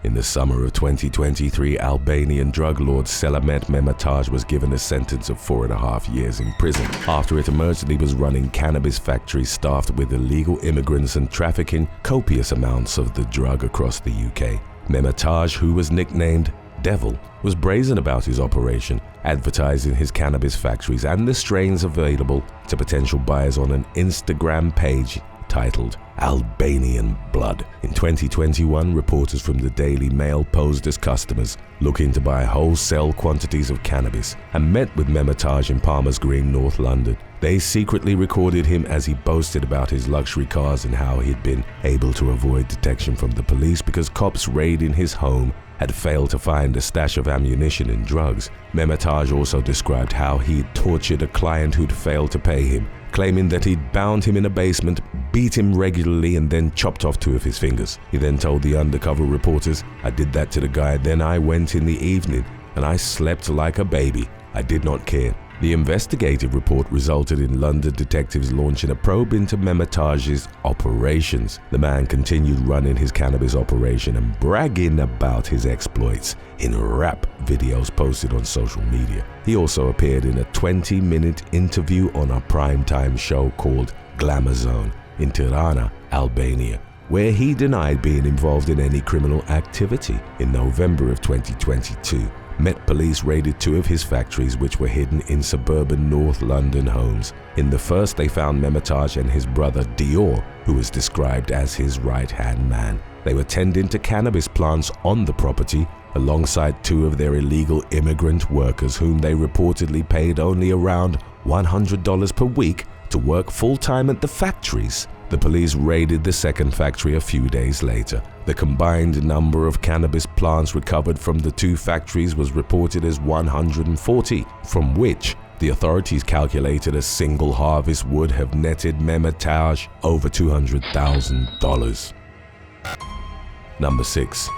In the summer of 2023, Albanian drug lord Selamet Mehmetaj was given a sentence of 4.5 years in prison after it emerged that he was running cannabis factories staffed with illegal immigrants and trafficking copious amounts of the drug across the UK. Mehmetaj, who was nicknamed Devil, was brazen about his operation, advertising his cannabis factories and the strains available to potential buyers on an Instagram page titled Albanian Blood. In 2021, reporters from the Daily Mail posed as customers looking to buy wholesale quantities of cannabis and met with Mehmetaj in Palmer's Green, North London. They secretly recorded him as he boasted about his luxury cars and how he'd been able to avoid detection from the police because cops raiding his home had failed to find a stash of ammunition and drugs. Mehmetaj also described how he'd tortured a client who'd failed to pay him, claiming that he'd bound him in a basement, beat him regularly, and then chopped off 2 of his fingers. He then told the undercover reporters, "I did that to the guy, then I went in the evening and I slept like a baby. I did not care." The investigative report resulted in London detectives launching a probe into Mehmetaj's operations. The man continued running his cannabis operation and bragging about his exploits in rap videos posted on social media. He also appeared in a 20-minute interview on a primetime show called Glamour Zone in Tirana, Albania, where he denied being involved in any criminal activity. In November of 2022, Met Police raided 2 of his factories which were hidden in suburban North London homes. In the first, they found Mehmetaj and his brother Dior, who was described as his right-hand man. They were tending to cannabis plants on the property alongside 2 of their illegal immigrant workers whom they reportedly paid only around $100 per week to work full-time at the factories. The police raided the second factory a few days later. The combined number of cannabis plants recovered from the 2 factories was reported as 140, from which the authorities calculated a single harvest would have netted Mehmetaj over $200,000. Number 6.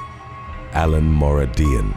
Alan Moradian.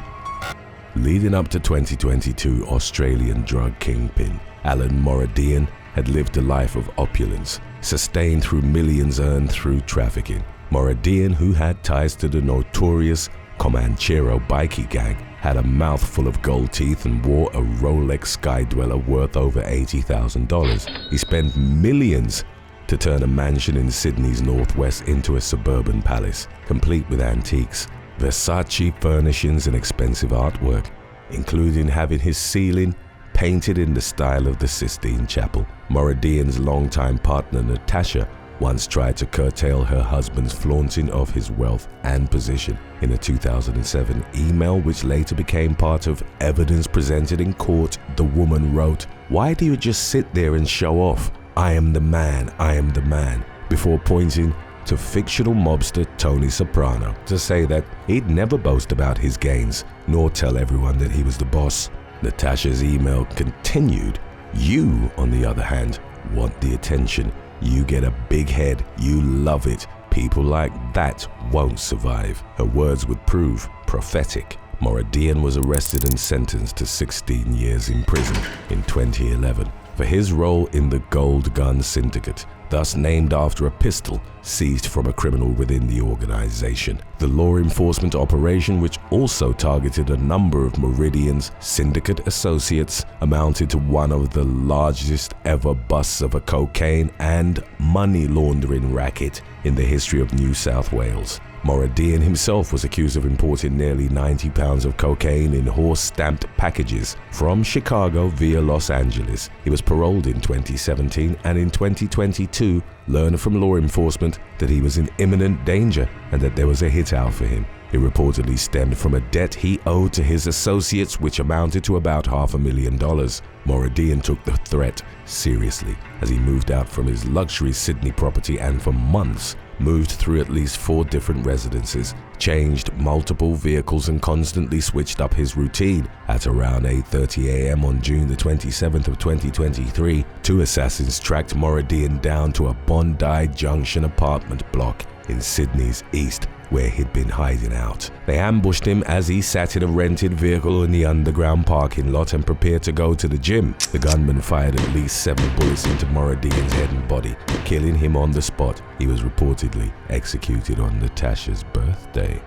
Leading up to 2022, Australian drug kingpin Alan Moradian had lived a life of opulence, sustained through millions earned through trafficking. Moradian, who had ties to the notorious Comanchero bikie gang, had a mouthful of gold teeth and wore a Rolex Sky Dweller worth over $80,000. He spent millions to turn a mansion in Sydney's northwest into a suburban palace, complete with antiques, Versace furnishings and expensive artwork, including having his ceiling painted in the style of the Sistine Chapel. Moradian's longtime partner Natasha once tried to curtail her husband's flaunting of his wealth and position. In a 2007 email which later became part of evidence presented in court, the woman wrote, "Why do you just sit there and show off? I am the man, I am the man," before pointing to fictional mobster Tony Soprano to say that he'd never boast about his gains, nor tell everyone that he was the boss. Natasha's email continued, "You, on the other hand, want the attention. You get a big head. You love it. People like that won't survive." Her words would prove prophetic. Moradian was arrested and sentenced to 16 years in prison in 2011 for his role in the Gold Gun Syndicate, thus named after a pistol seized from a criminal within the organization. The law enforcement operation, which also targeted a number of Meridian's syndicate associates, amounted to one of the largest ever busts of a cocaine and money laundering racket in the history of New South Wales. Moradian himself was accused of importing nearly 90 pounds of cocaine in horse-stamped packages from Chicago via Los Angeles. He was paroled in 2017 and in 2022 learned from law enforcement that he was in imminent danger and that there was a hit out for him. It reportedly stemmed from a debt he owed to his associates, which amounted to about $500,000. Moradian took the threat seriously as he moved out from his luxury Sydney property and for months moved through at least 4 different residences, changed multiple vehicles and constantly switched up his routine. At around 8:30 a.m. on June the 27th of 2023, 2 assassins tracked Moradian down to a Bondi Junction apartment block in Sydney's east, where he'd been hiding out. They ambushed him as he sat in a rented vehicle in the underground parking lot and prepared to go to the gym. The gunman fired at least 7 bullets into Moradian's head and body, killing him on the spot. He was reportedly executed on Natasha's birthday.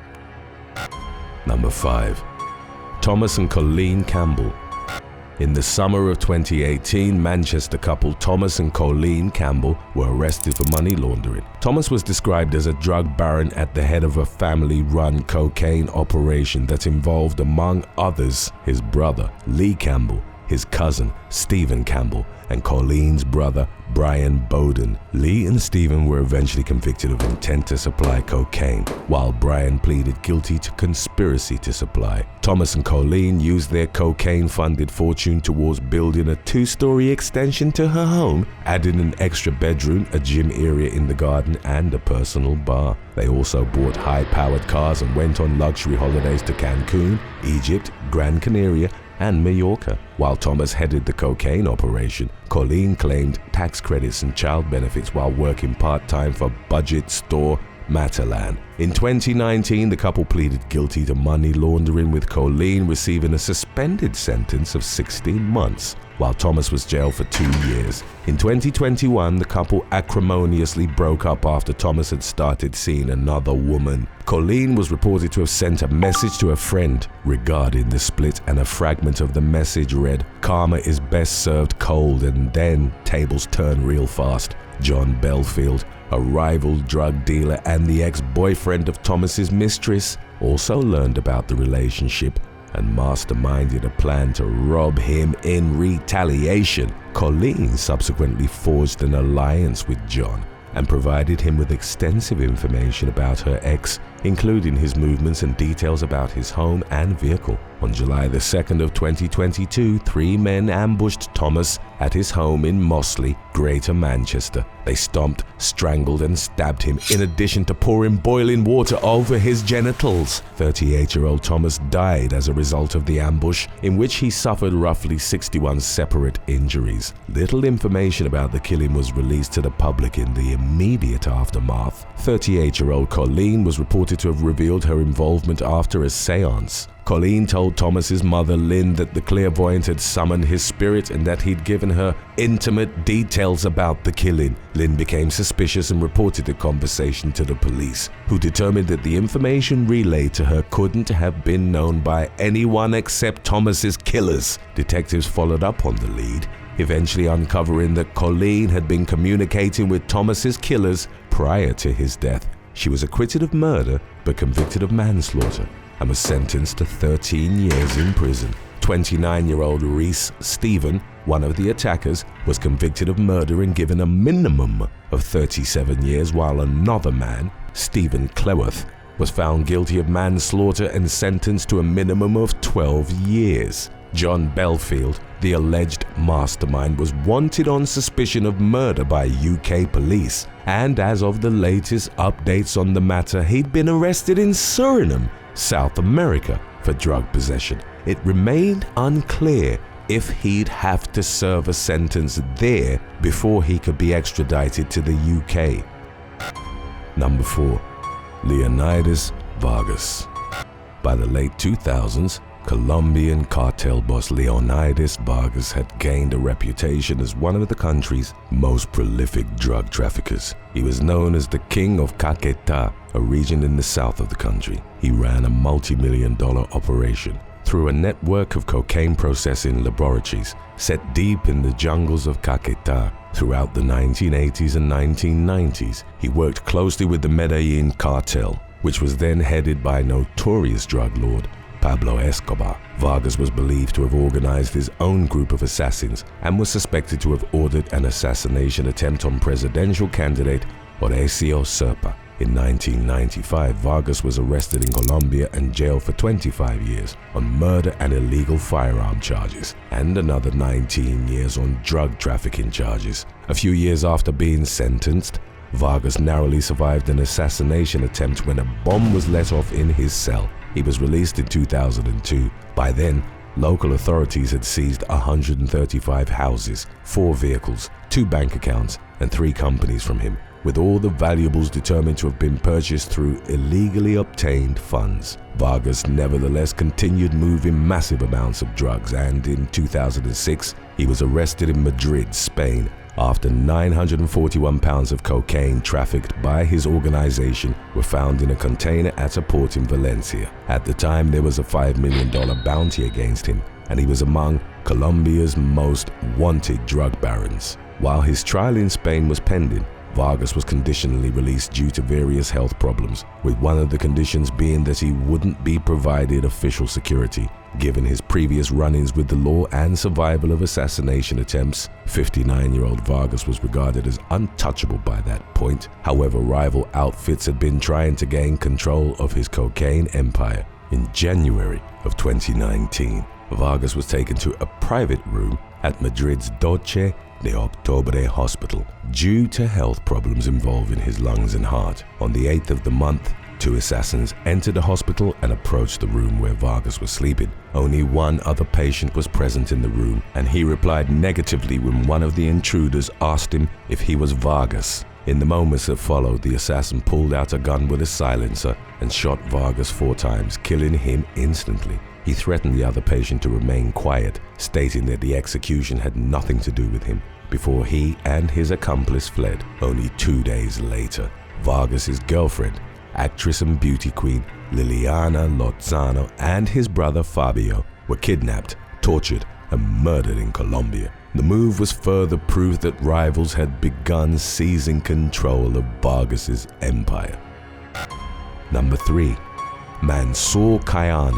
Number 5. Thomas and Colleen Campbell. In the summer of 2018, Manchester couple Thomas and Colleen Campbell were arrested for money laundering. Thomas was described as a drug baron at the head of a family-run cocaine operation that involved, among others, his brother, Lee Campbell, his cousin, Stephen Campbell, and Colleen's brother, Brian Bowden. Lee and Stephen were eventually convicted of intent to supply cocaine, while Brian pleaded guilty to conspiracy to supply. Thomas and Colleen used their cocaine-funded fortune towards building a 2-story extension to her home, adding an extra bedroom, a gym area in the garden, and a personal bar. They also bought high-powered cars and went on luxury holidays to Cancun, Egypt, Gran Canaria, and Mallorca. While Thomas headed the cocaine operation, Colleen claimed tax credits and child benefits while working part-time for budget store Matalan. In 2019, the couple pleaded guilty to money laundering, with Colleen receiving a suspended sentence of 16 months, while Thomas was jailed for 2 years. In 2021, the couple acrimoniously broke up after Thomas had started seeing another woman. Colleen was reported to have sent a message to a friend regarding the split, and a fragment of the message read, "Karma is best served cold," and then tables turn real fast. John Belfield, a rival drug dealer and the ex-boyfriend of Thomas's mistress, also learned about the relationship and masterminded a plan to rob him in retaliation. Colleen subsequently forged an alliance with John and provided him with extensive information about her ex, including his movements and details about his home and vehicle. On July the 2nd of 2022, 3 men ambushed Thomas at his home in Mossley, Greater Manchester. They stomped, strangled and stabbed him, in addition to pouring boiling water over his genitals. 38-year-old Thomas died as a result of the ambush, in which he suffered roughly 61 separate injuries. Little information about the killing was released to the public in the immediate aftermath. 38-year-old Colleen was reported to have revealed her involvement after a séance. Colleen told Thomas's mother, Lynn, that the clairvoyant had summoned his spirit and that he'd given her intimate details about the killing. Lynn became suspicious and reported the conversation to the police, who determined that the information relayed to her couldn't have been known by anyone except Thomas's killers. Detectives followed up on the lead, eventually uncovering that Colleen had been communicating with Thomas's killers prior to his death. She was acquitted of murder but convicted of manslaughter and was sentenced to 13 years in prison. 29-year-old Reese Stephen, one of the attackers, was convicted of murder and given a minimum of 37 years, while another man, Stephen Cleworth, was found guilty of manslaughter and sentenced to a minimum of 12 years. John Belfield, the alleged mastermind, was wanted on suspicion of murder by UK police, and as of the latest updates on the matter, he'd been arrested in Suriname, South America, for drug possession. It remained unclear if he'd have to serve a sentence there before he could be extradited to the UK. Number 4. Leonidas Vargas. By the late 2000s, Colombian cartel boss Leonidas Vargas had gained a reputation as one of the country's most prolific drug traffickers. He was known as the King of Caquetá, a region in the south of the country. He ran a multi-million-dollar operation through a network of cocaine processing laboratories set deep in the jungles of Caquetá. Throughout the 1980s and 1990s, he worked closely with the Medellin cartel, which was then headed by notorious drug lord Pablo Escobar. Vargas was believed to have organized his own group of assassins and was suspected to have ordered an assassination attempt on presidential candidate Horacio Serpa. In 1995, Vargas was arrested in Colombia and jailed for 25 years on murder and illegal firearm charges, and another 19 years on drug trafficking charges. A few years after being sentenced, Vargas narrowly survived an assassination attempt when a bomb was let off in his cell. He was released in 2002. By then, local authorities had seized 135 houses, 4 vehicles, 2 bank accounts, and 3 companies from him, with all the valuables determined to have been purchased through illegally obtained funds. Vargas nevertheless continued moving massive amounts of drugs, and in 2006, he was arrested in Madrid, Spain, after 941 pounds of cocaine trafficked by his organization were found in a container at a port in Valencia. At the time, there was a $5 million bounty against him, and he was among Colombia's most wanted drug barons. While his trial in Spain was pending, Vargas was conditionally released due to various health problems, with one of the conditions being that he wouldn't be provided official security. Given his previous run-ins with the law and survival of assassination attempts, 59-year-old Vargas was regarded as untouchable by that point. However, rival outfits had been trying to gain control of his cocaine empire. In January of 2019, Vargas was taken to a private room at Madrid's Doce de Octubre hospital due to health problems involving his lungs and heart. On the 8th of the month, 2 assassins entered the hospital and approached the room where Vargas was sleeping. Only one other patient was present in the room, and he replied negatively when one of the intruders asked him if he was Vargas. In the moments that followed, the assassin pulled out a gun with a silencer and shot Vargas 4 times, killing him instantly. He threatened the other patient to remain quiet, stating that the execution had nothing to do with him, before he and his accomplice fled. Only 2 days later, Vargas's girlfriend, actress and beauty queen Liliana Lozano, and his brother Fabio were kidnapped, tortured, and murdered in Colombia. The move was further proof that rivals had begun seizing control of Vargas's empire. Number 3. Manur Kayan.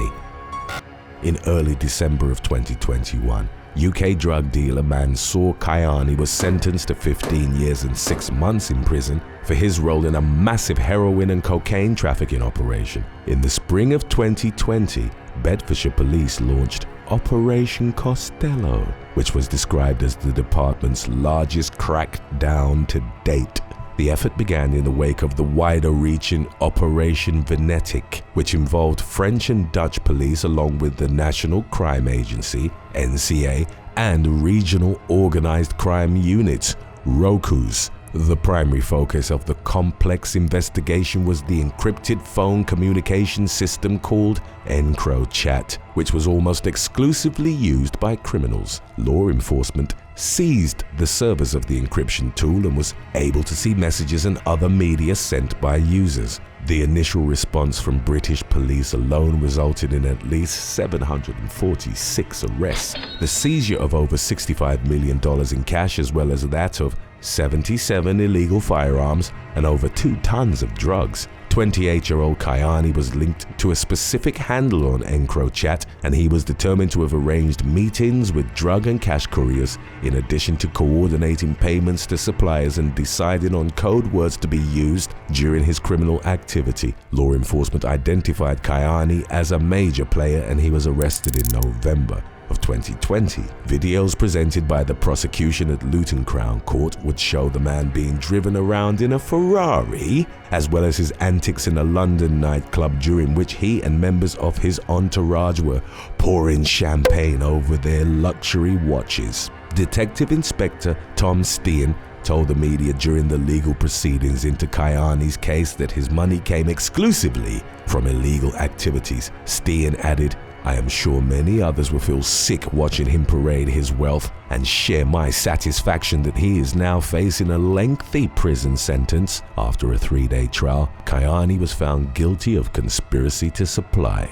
In early December of 2021, UK drug dealer Manur Kayan was sentenced to 15 years and 6 months in prison for his role in a massive heroin and cocaine trafficking operation. In the spring of 2020, Bedfordshire police launched Operation Costello, which was described as the department's largest crackdown to date. The effort began in the wake of the wider-reaching Operation Venetic, which involved French and Dutch police along with the National Crime Agency, NCA, and regional organized crime units, ROCUs. The primary focus of the complex investigation was the encrypted phone communication system called EncroChat, which was almost exclusively used by criminals. Law enforcement seized the servers of the encryption tool and was able to see messages and other media sent by users. The initial response from British police alone resulted in at least 746 arrests, the seizure of over $65 million in cash, as well as that of 77 illegal firearms and over 2 tons of drugs. 28-year-old Kayan was linked to a specific handle on EncroChat, and he was determined to have arranged meetings with drug and cash couriers, in addition to coordinating payments to suppliers and deciding on code words to be used during his criminal activity. Law enforcement identified Kayan as a major player, and he was arrested in November of 2020. Videos presented by the prosecution at Luton Crown Court would show the man being driven around in a Ferrari, as well as his antics in a London nightclub during which he and members of his entourage were pouring champagne over their luxury watches. Detective Inspector Tom Steen told the media during the legal proceedings into Kayan's case that his money came exclusively from illegal activities. Steen added, "I am sure many others will feel sick watching him parade his wealth and share my satisfaction that he is now facing a lengthy prison sentence." After a 3-day trial, Kayan was found guilty of conspiracy to supply.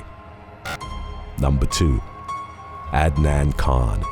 Number 2. Adnan Khan.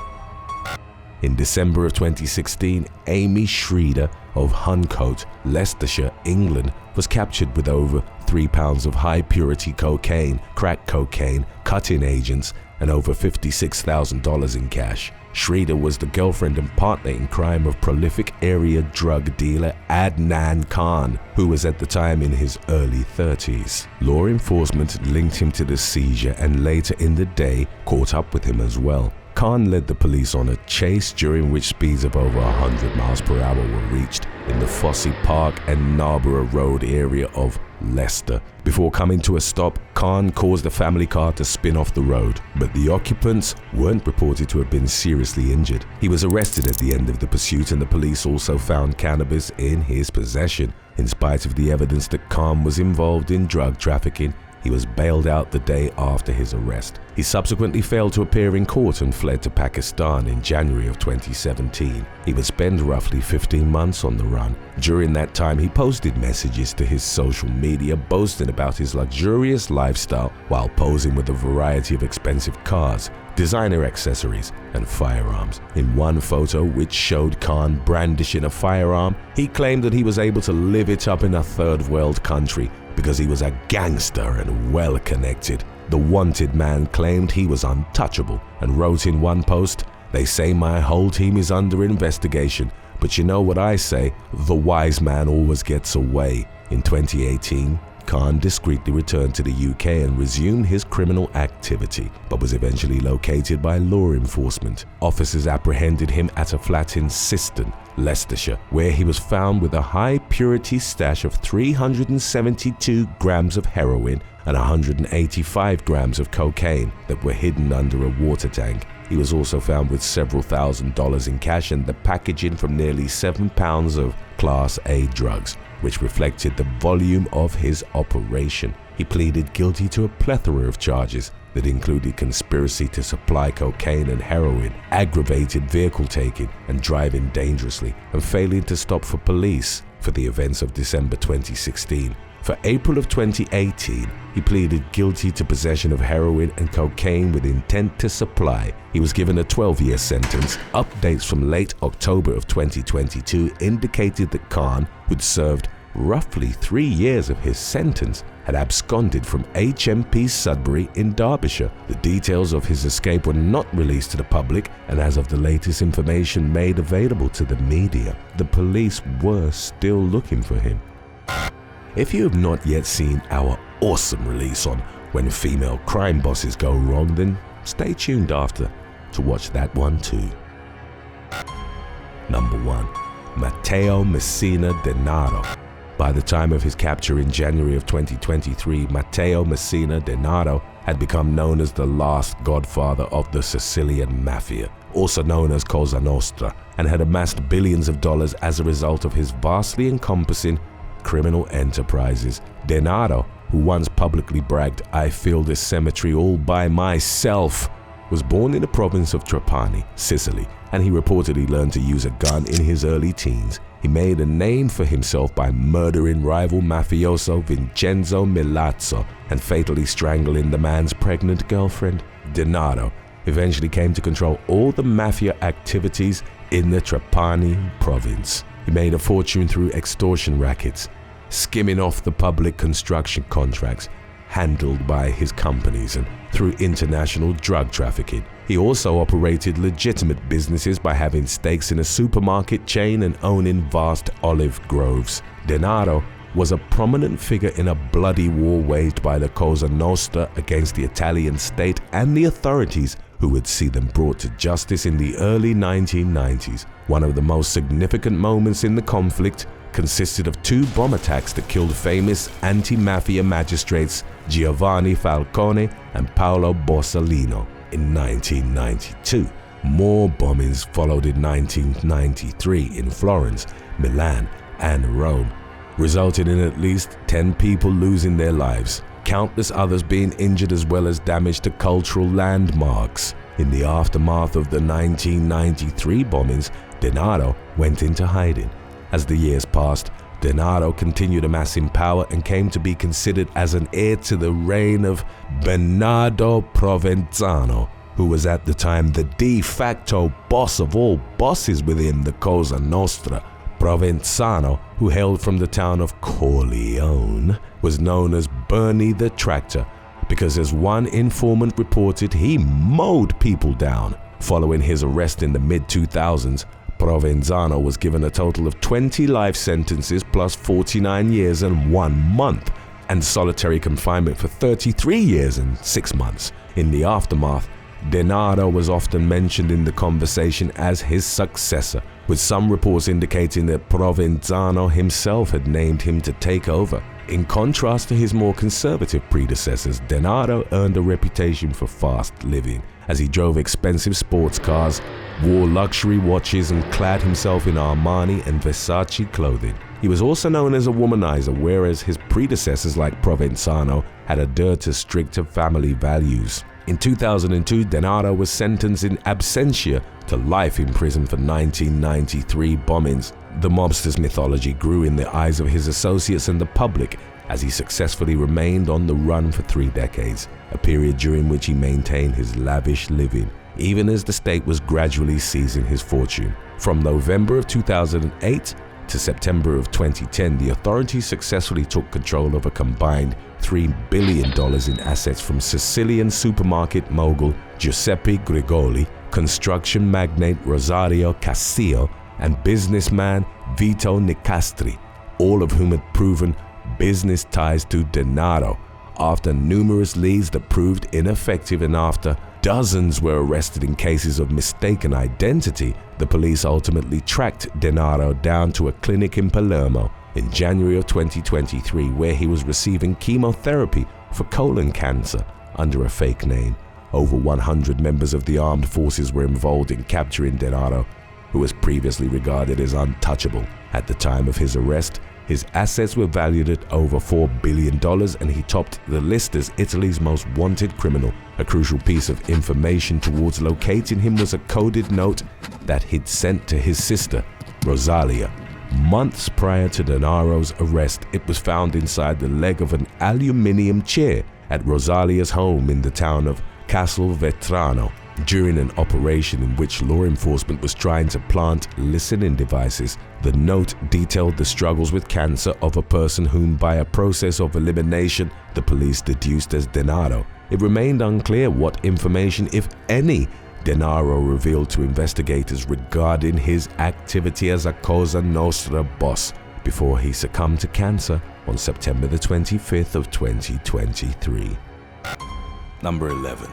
In December of 2016, Amy Schreeder of Huncote, Leicestershire, England, was captured with over 3 pounds of high-purity cocaine, crack cocaine, cut-in agents, and over $56,000 in cash. Schreeder was the girlfriend and partner in crime of prolific area drug dealer Adnan Khan, who was at the time in his early 30s. Law enforcement linked him to the seizure and later in the day caught up with him as well. Khan led the police on a chase during which speeds of over 100 miles per hour were reached in the Fosse Park and Narborough Road area of Leicester. Before coming to a stop, Khan caused the family car to spin off the road, but the occupants weren't reported to have been seriously injured. He was arrested at the end of the pursuit, and the police also found cannabis in his possession. In spite of the evidence that Khan was involved in drug trafficking, He was bailed out the day after his arrest. He subsequently failed to appear in court and fled to Pakistan in January of 2017. He would spend roughly 15 months on the run. During that time, he posted messages to his social media boasting about his luxurious lifestyle while posing with a variety of expensive cars, designer accessories, and firearms. In one photo, which showed Khan brandishing a firearm, he claimed that he was able to live it up in a third world country because he was a gangster and well-connected. The wanted man claimed he was untouchable and wrote in one post, "They say my whole team is under investigation, but you know what I say, the wise man always gets away." In 2018, Khan discreetly returned to the UK and resumed his criminal activity, but was eventually located by law enforcement. Officers apprehended him at a flat in Siston, Leicestershire, where he was found with a high-purity stash of 372 grams of heroin and 185 grams of cocaine that were hidden under a water tank. He was also found with several $1,000s in cash and the packaging from nearly 7 pounds of Class A drugs, which reflected the volume of his operation. He pleaded guilty to a plethora of charges that included conspiracy to supply cocaine and heroin, aggravated vehicle taking and driving dangerously, and failing to stop for police for the events of December 2016. For April of 2018, he pleaded guilty to possession of heroin and cocaine with intent to supply. He was given a 12-year sentence. Updates from late October of 2022 indicated that Khan, who'd served roughly 3 years of his sentence, had absconded from HMP Sudbury in Derbyshire. The details of his escape were not released to the public, and as of the latest information made available to the media, the police were still looking for him. If you have not yet seen our awesome release on When Female Crime Bosses Go Wrong, then stay tuned after to watch that one too. Number 1. Matteo Messina Denaro. By the time of his capture in January of 2023, Matteo Messina Denaro had become known as the last godfather of the Sicilian Mafia, also known as Cosa Nostra, and had amassed billions of dollars as a result of his vastly encompassing criminal enterprises. Denaro, who once publicly bragged, "I fill this cemetery all by myself," was born in the province of Trapani, Sicily, and he reportedly learned to use a gun in his early teens. He made a name for himself by murdering rival mafioso Vincenzo Milazzo and fatally strangling the man's pregnant girlfriend. Denaro eventually came to control all the mafia activities in the Trapani province. He made a fortune through extortion rackets, skimming off the public construction contracts handled by his companies, and through international drug trafficking. He also operated legitimate businesses by having stakes in a supermarket chain and owning vast olive groves. Denaro was a prominent figure in a bloody war waged by the Cosa Nostra against the Italian state and the authorities, who would see them brought to justice in the early 1990s. One of the most significant moments in the conflict consisted of 2 bomb attacks that killed famous anti-mafia magistrates Giovanni Falcone and Paolo Borsellino in 1992. More bombings followed in 1993 in Florence, Milan, and Rome, resulting in at least 10 people losing their lives, countless others being injured, as well as damage to cultural landmarks. In the aftermath of the 1993 bombings, Denaro went into hiding. As the years passed, Denaro continued amassing power and came to be considered as an heir to the reign of Bernardo Provenzano, who was at the time the de facto boss of all bosses within the Cosa Nostra. Provenzano, who hailed from the town of Corleone, was known as Bernie the Tractor because, as one informant reported, he mowed people down. Following his arrest in the mid-2000s, Provenzano was given a total of 20 life sentences plus 49 years and 1 month, and solitary confinement for 33 years and 6 months. In the aftermath, Denaro was often mentioned in the conversation as his successor, with some reports indicating that Provenzano himself had named him to take over. In contrast to his more conservative predecessors, Denaro earned a reputation for fast living, as he drove expensive sports cars, wore luxury watches, and clad himself in Armani and Versace clothing. He was also known as a womanizer, whereas his predecessors like Provenzano had adhered to stricter family values. In 2002, Denaro was sentenced in absentia to life in prison for 1993 bombings. The mobster's mythology grew in the eyes of his associates and the public as he successfully remained on the run for 3 decades, a period during which he maintained his lavish living, even as the state was gradually seizing his fortune. From November of 2008 to September of 2010, the authorities successfully took control of a combined $3 billion in assets from Sicilian supermarket mogul Giuseppe Grigoli, construction magnate Rosario Castillo, and businessman Vito Nicastri, all of whom had proven business ties to Denaro. After numerous leads that proved ineffective and after dozens were arrested in cases of mistaken identity, the police ultimately tracked Denaro down to a clinic in Palermo in January of 2023, where he was receiving chemotherapy for colon cancer under a fake name. Over 100 members of the armed forces were involved in capturing Denaro, who was previously regarded as untouchable. At the time of his arrest, his assets were valued at over $4 billion, and he topped the list as Italy's most wanted criminal. A crucial piece of information towards locating him was a coded note that he'd sent to his sister, Rosalia. Months prior to Denaro's arrest, it was found inside the leg of an aluminium chair at Rosalia's home in the town of Castelvetrano. During an operation in which law enforcement was trying to plant listening devices, the note detailed the struggles with cancer of a person whom, by a process of elimination, the police deduced as Denaro. It remained unclear what information, if any, Denaro revealed to investigators regarding his activity as a Cosa Nostra boss before he succumbed to cancer on September the 25th of 2023. Number 11.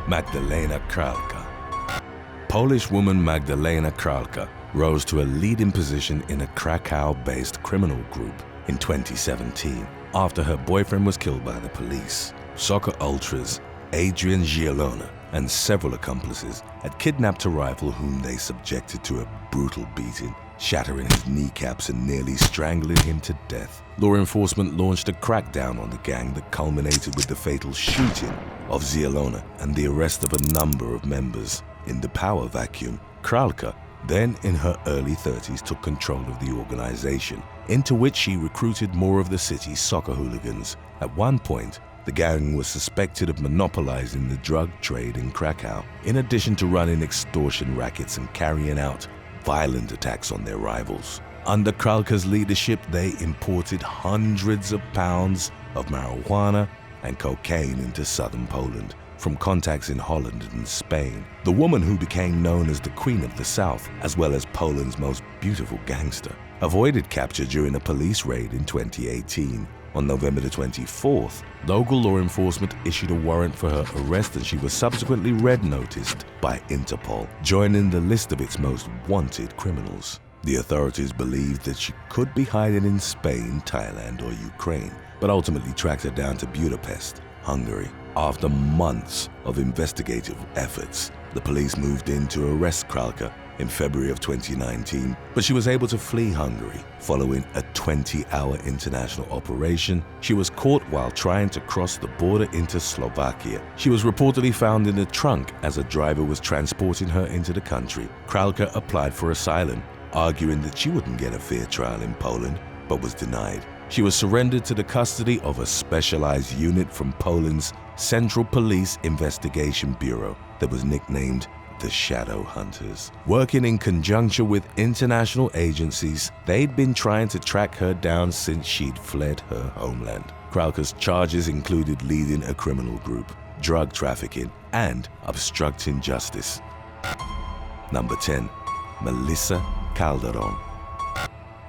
Magdalena Krala. Polish woman Magdalena Krala rose to a leading position in a Krakow-based criminal group in 2017 after her boyfriend was killed by the police. Soccer ultras Adrian Gialona and several accomplices had kidnapped a rival whom they subjected to a brutal beating, shattering his kneecaps and nearly strangling him to death. Law enforcement launched a crackdown on the gang that culminated with the fatal shooting of Gialona and the arrest of a number of members. In the power vacuum, Krala, then in her early 30s, took control of the organization, into which she recruited more of the city's soccer hooligans. At one point, the gang was suspected of monopolizing the drug trade in Krakow, in addition to running extortion rackets and carrying out violent attacks on their rivals. Under Kralka's leadership, they imported hundreds of pounds of marijuana and cocaine into southern Poland from contacts in Holland and Spain. The woman who became known as the Queen of the South, as well as Poland's most beautiful gangster, avoided capture during a police raid in 2018. On November the 24th, local law enforcement issued a warrant for her arrest, and she was subsequently red noticed by Interpol, joining the list of its most wanted criminals. The authorities believed that she could be hiding in Spain, Thailand, or Ukraine, but ultimately tracked her down to Budapest, Hungary. After months of investigative efforts, the police moved in to arrest Krala in February of 2019, but she was able to flee Hungary. Following a 20-hour international operation, she was caught while trying to cross the border into Slovakia. She was reportedly found in the trunk as a driver was transporting her into the country. Krala applied for asylum, arguing that she wouldn't get a fair trial in Poland, but was denied. She was surrendered to the custody of a specialized unit from Poland's Central Police Investigation Bureau that was nicknamed the Shadow Hunters. Working in conjunction with international agencies, they'd been trying to track her down since she'd fled her homeland. Krala's charges included leading a criminal group, drug trafficking, and obstructing justice. Number 10. Melissa Calderon.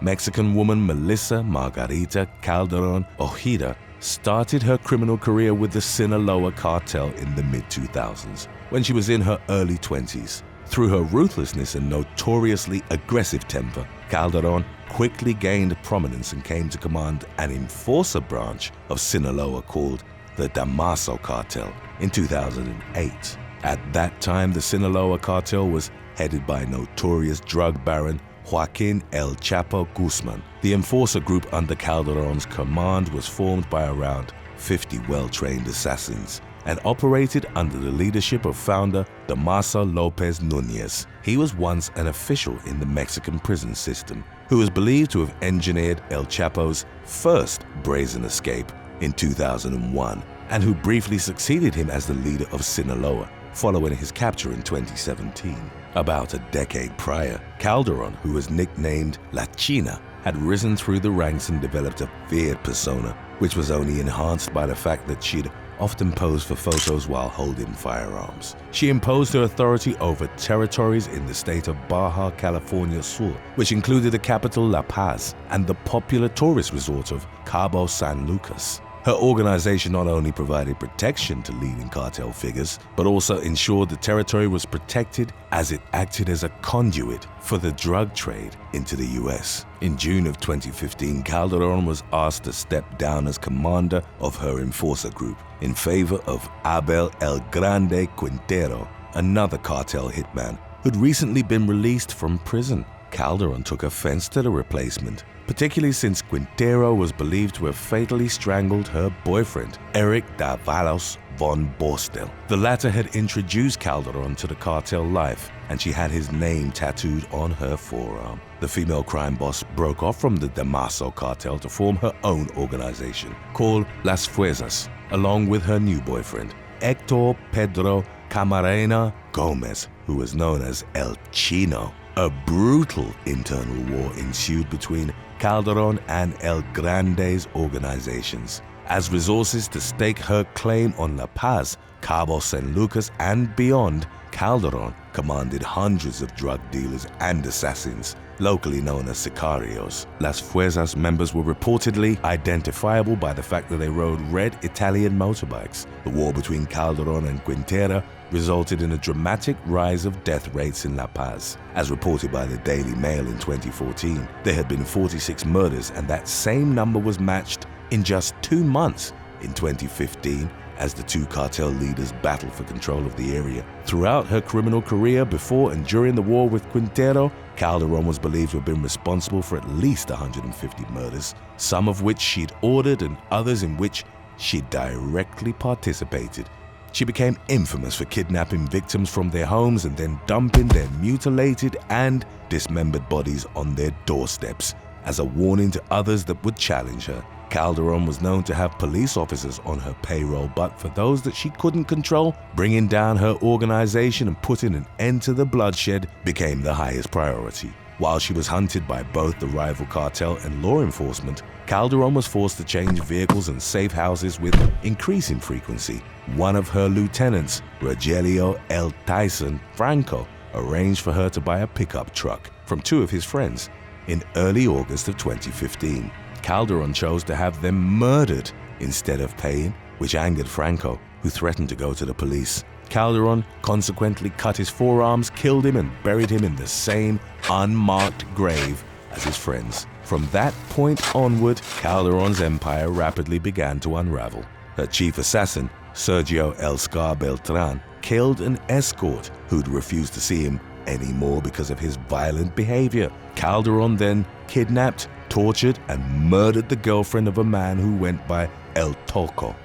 Mexican woman Melissa Margarita Calderon Ojeda started her criminal career with the Sinaloa cartel in the mid-2000s, when she was in her early 20s. Through her ruthlessness and notoriously aggressive temper, Calderon quickly gained prominence and came to command an enforcer branch of Sinaloa called the Damaso Cartel in 2008. At that time, the Sinaloa cartel was headed by notorious drug baron Joaquin El Chapo Guzman. The enforcer group under Calderon's command was formed by around 50 well-trained assassins and operated under the leadership of founder Damaso Lopez Nunez. He was once an official in the Mexican prison system who was believed to have engineered El Chapo's first brazen escape in 2001 and who briefly succeeded him as the leader of Sinaloa following his capture in 2017. About a decade prior, Calderon, who was nicknamed La China, had risen through the ranks and developed a feared persona, which was only enhanced by the fact that she'd often posed for photos while holding firearms. She imposed her authority over territories in the state of Baja California Sur, which included the capital La Paz and the popular tourist resort of Cabo San Lucas. Her organization not only provided protection to leading cartel figures, but also ensured the territory was protected as it acted as a conduit for the drug trade into the US. In June of 2015, Calderon was asked to step down as commander of her enforcer group in favor of Abel El Grande Quintero, another cartel hitman who'd recently been released from prison. Calderon took offense to the replacement, particularly since Quintero was believed to have fatally strangled her boyfriend, Eric Davalos von Borstel. The latter had introduced Calderon to the cartel life, and she had his name tattooed on her forearm. The female crime boss broke off from the Damaso cartel to form her own organization, called Las Fuerzas, along with her new boyfriend, Hector Pedro Camarena Gomez, who was known as El Chino. A brutal internal war ensued between Calderon and El Grande's organizations, as resources to stake her claim on La Paz, Cabo San Lucas, and beyond. Calderon commanded hundreds of drug dealers and assassins, locally known as sicarios. Las Fuerzas members were reportedly identifiable by the fact that they rode red Italian motorbikes. The war between Calderon and Quintero resulted in a dramatic rise of death rates in La Paz. As reported by the Daily Mail in 2014, there had been 46 murders, and that same number was matched in just 2 months in 2015 as the two cartel leaders battled for control of the area. Throughout her criminal career before and during the war with Quintero, Calderon was believed to have been responsible for at least 150 murders, some of which she'd ordered and others in which she directly participated. She became infamous for kidnapping victims from their homes and then dumping their mutilated and dismembered bodies on their doorsteps as a warning to others that would challenge her. Calderon was known to have police officers on her payroll, but for those that she couldn't control, bringing down her organization and putting an end to the bloodshed became the highest priority. While she was hunted by both the rival cartel and law enforcement, Calderon was forced to change vehicles and safe houses with increasing frequency. One of her lieutenants, Rogelio El Tyson Franco, arranged for her to buy a pickup truck from 2 of his friends. In early August of 2015, Calderon chose to have them murdered instead of paying, which angered Franco, who threatened to go to the police. Calderon consequently cut his forearms, killed him, and buried him in the same unmarked grave as his friends. From that point onward, Calderon's empire rapidly began to unravel. Her chief assassin, Sergio El Scar Beltran, killed an escort who'd refused to see him anymore because of his violent behavior. Calderon then kidnapped, tortured, and murdered the girlfriend of a man who went by El Tocho,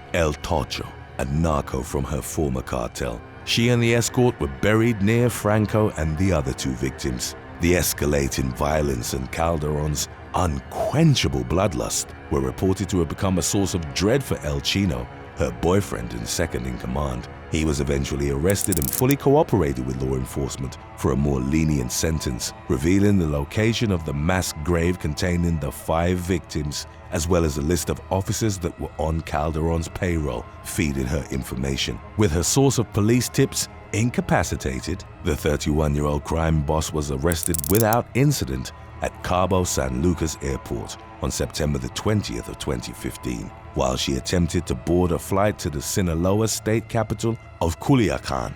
a narco from her former cartel. She and the escort were buried near Franco and the other 2 victims. The escalating violence and Calderon's unquenchable bloodlust were reported to have become a source of dread for El Chino, her boyfriend and second in command. He was eventually arrested and fully cooperated with law enforcement for a more lenient sentence, revealing the location of the mass grave containing the 5 victims, as well as a list of officers that were on Calderon's payroll, feeding her information. With her source of police tips incapacitated, the 31-year-old crime boss was arrested without incident at Cabo San Lucas Airport on September the 20th of 2015, while she attempted to board a flight to the Sinaloa state capital of Culiacan.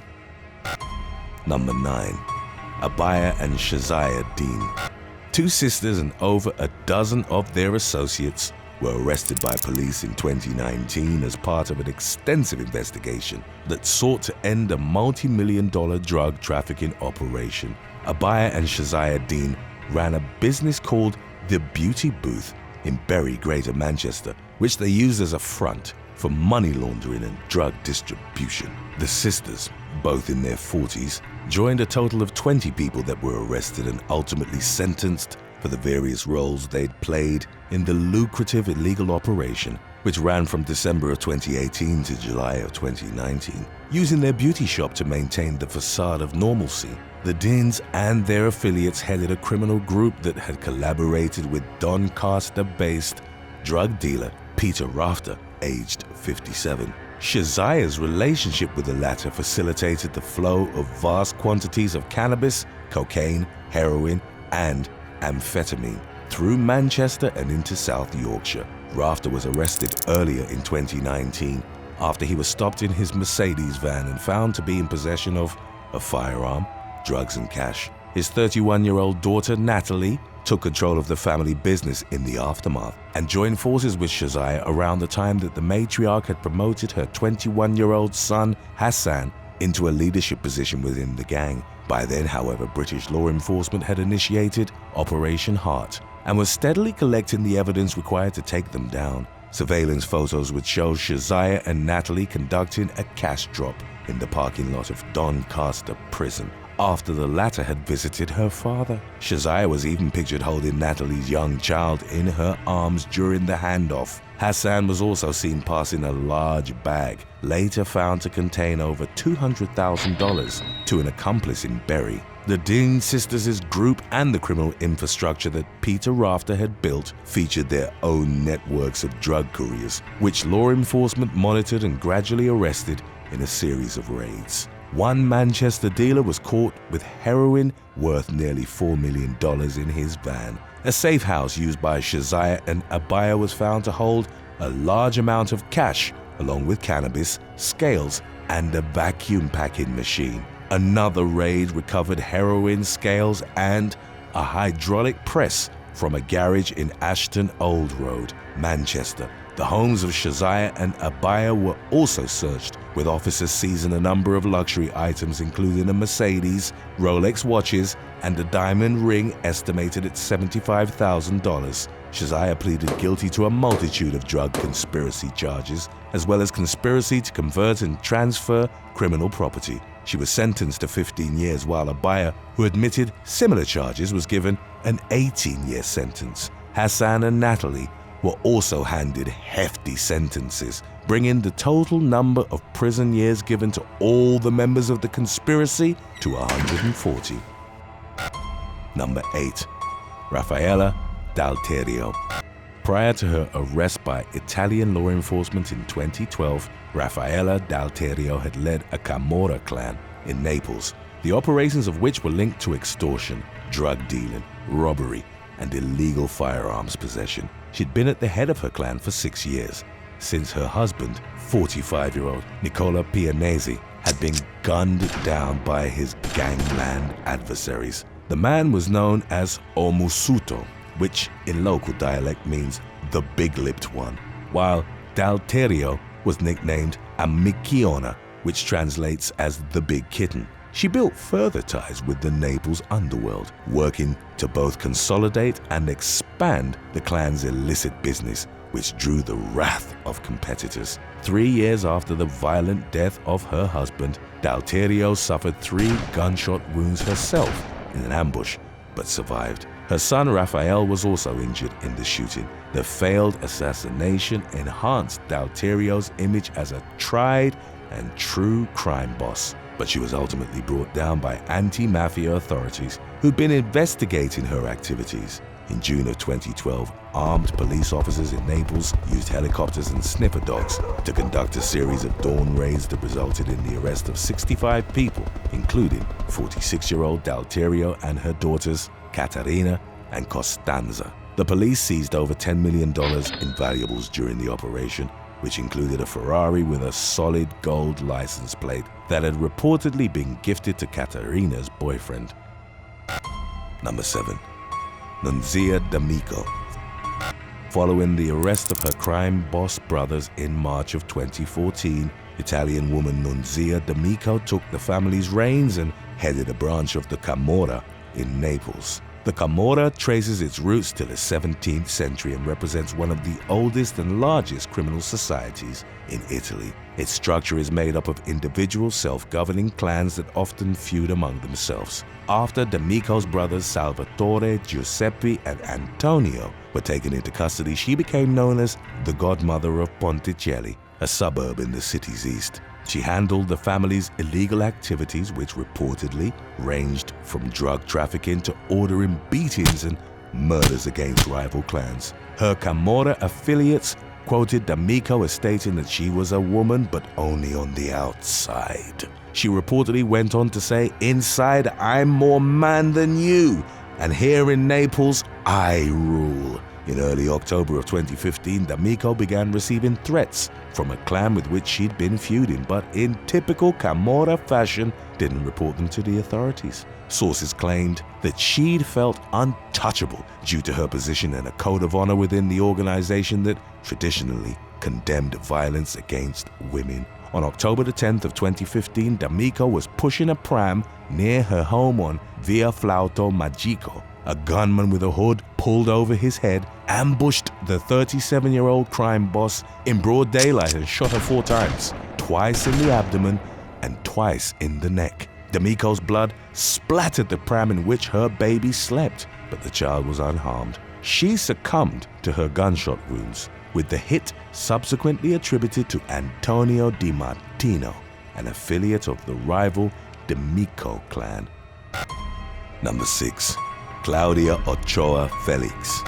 Number 9. Abaya and Shazah Dean. 2 sisters and over a dozen of their associates were arrested by police in 2019 as part of an extensive investigation that sought to end a multi-million-dollar drug trafficking operation. Abaya and Shazah Dean ran a business called the Beauty Booth in Bury, Greater Manchester, which they used as a front for money laundering and drug distribution. The sisters, both in their 40s, joined a total of 20 people that were arrested and ultimately sentenced for the various roles they'd played in the lucrative illegal operation, which ran from December of 2018 to July of 2019. Using their beauty shop to maintain the facade of normalcy, the Dins and their affiliates headed a criminal group that had collaborated with Doncaster-based drug dealer Peter Rafter, aged 57. Shazah's relationship with the latter facilitated the flow of vast quantities of cannabis, cocaine, heroin, and amphetamine through Manchester and into South Yorkshire. Rafter was arrested earlier in 2019 after he was stopped in his Mercedes van and found to be in possession of a firearm, drugs and cash. His 31-year-old daughter, Natalie, took control of the family business in the aftermath and joined forces with Shazah around the time that the matriarch had promoted her 21-year-old son, Hassan, into a leadership position within the gang. By then, however, British law enforcement had initiated Operation Heart and was steadily collecting the evidence required to take them down. Surveillance photos would show Shazah and Natalie conducting a cash drop in the parking lot of Doncaster Prison after the latter had visited her father. Shazah was even pictured holding Natalie's young child in her arms during the handoff. Hassan was also seen passing a large bag, later found to contain over $200,000, to an accomplice in Bury. The Dean sisters' group and the criminal infrastructure that Peter Rafter had built featured their own networks of drug couriers, which law enforcement monitored and gradually arrested in a series of raids. One Manchester dealer was caught with heroin worth nearly $4 million in his van. A safe house used by Shazah and Abaya was found to hold a large amount of cash, along with cannabis, scales, and a vacuum packing machine. Another raid recovered heroin, scales, and a hydraulic press from a garage in Ashton Old Road, Manchester. The homes of Shazah and Abaya were also searched, with officers seizing a number of luxury items including a Mercedes, Rolex watches, and a diamond ring estimated at $75,000. Shazah pleaded guilty to a multitude of drug conspiracy charges, as well as conspiracy to convert and transfer criminal property. She was sentenced to 15 years, while Abaya, who admitted similar charges, was given an 18-year sentence. Hassan and Natalie were also handed hefty sentences, bringing the total number of prison years given to all the members of the conspiracy to 140. Number 8. Raphaela Delio. Prior to her arrest by Italian law enforcement in 2012, Raphaela Delio had led a Camorra clan in Naples, the operations of which were linked to extortion, drug dealing, robbery, and illegal firearms possession. She'd been at the head of her clan for 6 years, since her husband, 45-year-old Nicola Pianesi, had been gunned down by his gangland adversaries. The man was known as Omusuto, which in local dialect means the big-lipped one, while Delio was nicknamed Amicchiona, which translates as the big kitten. She built further ties with the Naples underworld, working to both consolidate and expand the clan's illicit business, which drew the wrath of competitors. 3 years after the violent death of her husband, Delio suffered 3 gunshot wounds herself in an ambush, but survived. Her son Raphael was also injured in the shooting. The failed assassination enhanced Delio's image as a tried and true crime boss, but she was ultimately brought down by anti-mafia authorities who'd been investigating her activities. In June of 2012, armed police officers in Naples used helicopters and sniffer dogs to conduct a series of dawn raids that resulted in the arrest of 65 people, including 46-year-old Delio and her daughters, Caterina and Costanza. The police seized over $10 million in valuables during the operation, which included a Ferrari with a solid gold license plate that had reportedly been gifted to Caterina's boyfriend. Number 7. Nunzia Deo. Following the arrest of her crime boss brothers in March of 2014, Italian woman Nunzia Deo took the family's reins and headed a branch of the Camorra in Naples. The Camorra traces its roots to the 17th century and represents one of the oldest and largest criminal societies in Italy. Its structure is made up of individual self-governing clans that often feud among themselves. After D'Amico's brothers Salvatore, Giuseppe, and Antonio were taken into custody, she became known as the godmother of Ponticelli, a suburb in the city's east. She handled the family's illegal activities, which reportedly ranged from drug trafficking to ordering beatings and murders against rival clans. Her Camorra affiliates quoted D'Amico as stating that she was a woman, but only on the outside. She reportedly went on to say, "Inside, I'm more man than you, and here in Naples, I rule." In early October of 2015, D'Amico began receiving threats from a clan with which she'd been feuding, but in typical Camorra fashion, didn't report them to the authorities. Sources claimed that she'd felt untouchable due to her position and a code of honor within the organization that traditionally condemned violence against women. On October the 10th of 2015, D'Amico was pushing a pram near her home on Via Flauto Magico. A gunman with a hood pulled over his head, ambushed the 37-year-old crime boss in broad daylight and shot her 4 times, twice in the abdomen and twice in the neck. D'Amico's blood splattered the pram in which her baby slept, but the child was unharmed. She succumbed to her gunshot wounds, with the hit subsequently attributed to Antonio Di Martino, an affiliate of the rival D'Amico clan. Number 6. Claudia Ooa Felix.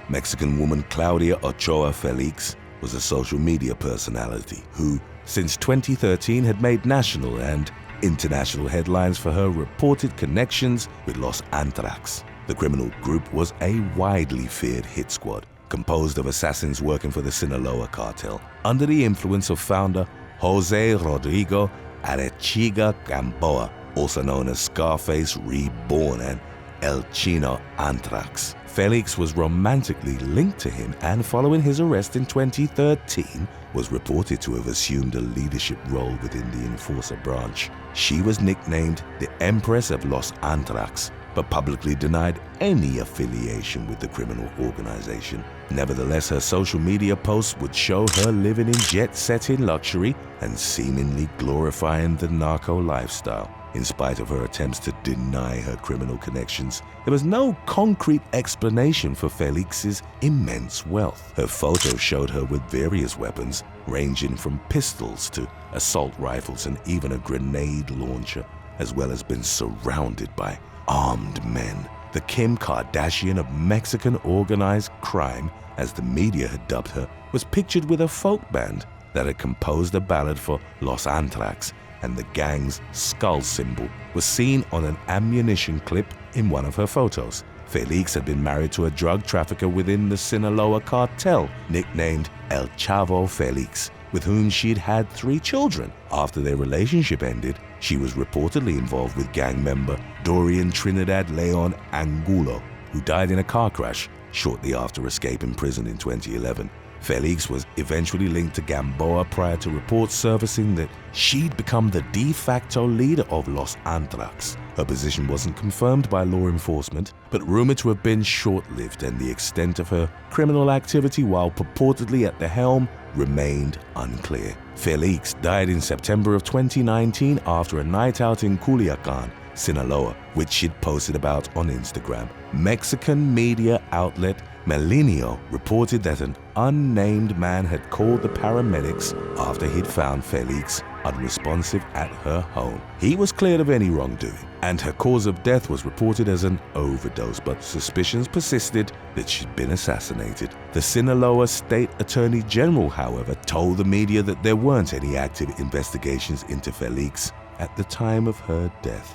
Mexican woman Claudia Ooa Felix was a social media personality who, since 2013, had made national and international headlines for her reported connections with Los Antrax. The criminal group was a widely feared hit squad, composed of assassins working for the Sinaloa cartel, under the influence of founder Jose Rodrigo Arechiga Gamboa, also known as Scarface Reborn and El Chino Antrax. Felix was romantically linked to him, and following his arrest in 2013, was reported to have assumed a leadership role within the enforcer branch. She was nicknamed the Empress of Los Antrax, but publicly denied any affiliation with the criminal organization. Nevertheless, her social media posts would show her living in jet-setting luxury and seemingly glorifying the narco lifestyle. In spite of her attempts to deny her criminal connections, there was no concrete explanation for Felix's immense wealth. Her photos showed her with various weapons, ranging from pistols to assault rifles and even a grenade launcher, as well as being surrounded by armed men. The Kim Kardashian of Mexican organized crime, as the media had dubbed her, was pictured with a folk band that had composed a ballad for Los Antrax, and the gang's skull symbol was seen on an ammunition clip in one of her photos. Felix had been married to a drug trafficker within the Sinaloa cartel, nicknamed El Chavo Felix, with whom she'd had 3 children. After their relationship ended, she was reportedly involved with gang member Dorian Trinidad Leon Angulo, who died in a car crash shortly after escaping prison in 2011. Felix was eventually linked to Gamboa prior to reports surfacing that she'd become the de facto leader of Los Antrax. Her position wasn't confirmed by law enforcement, but rumored to have been short-lived, and the extent of her criminal activity while purportedly at the helm remained unclear. Felix died in September of 2019 after a night out in Culiacan, Sinaloa, which she'd posted about on Instagram. Mexican media outlet Milenio reported that an unnamed man had called the paramedics after he'd found Felix unresponsive at her home. He was cleared of any wrongdoing, and her cause of death was reported as an overdose, but suspicions persisted that she'd been assassinated. The Sinaloa State Attorney General, however, told the media that there weren't any active investigations into Felix at the time of her death.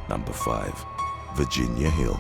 Number 5. Virginia Hill.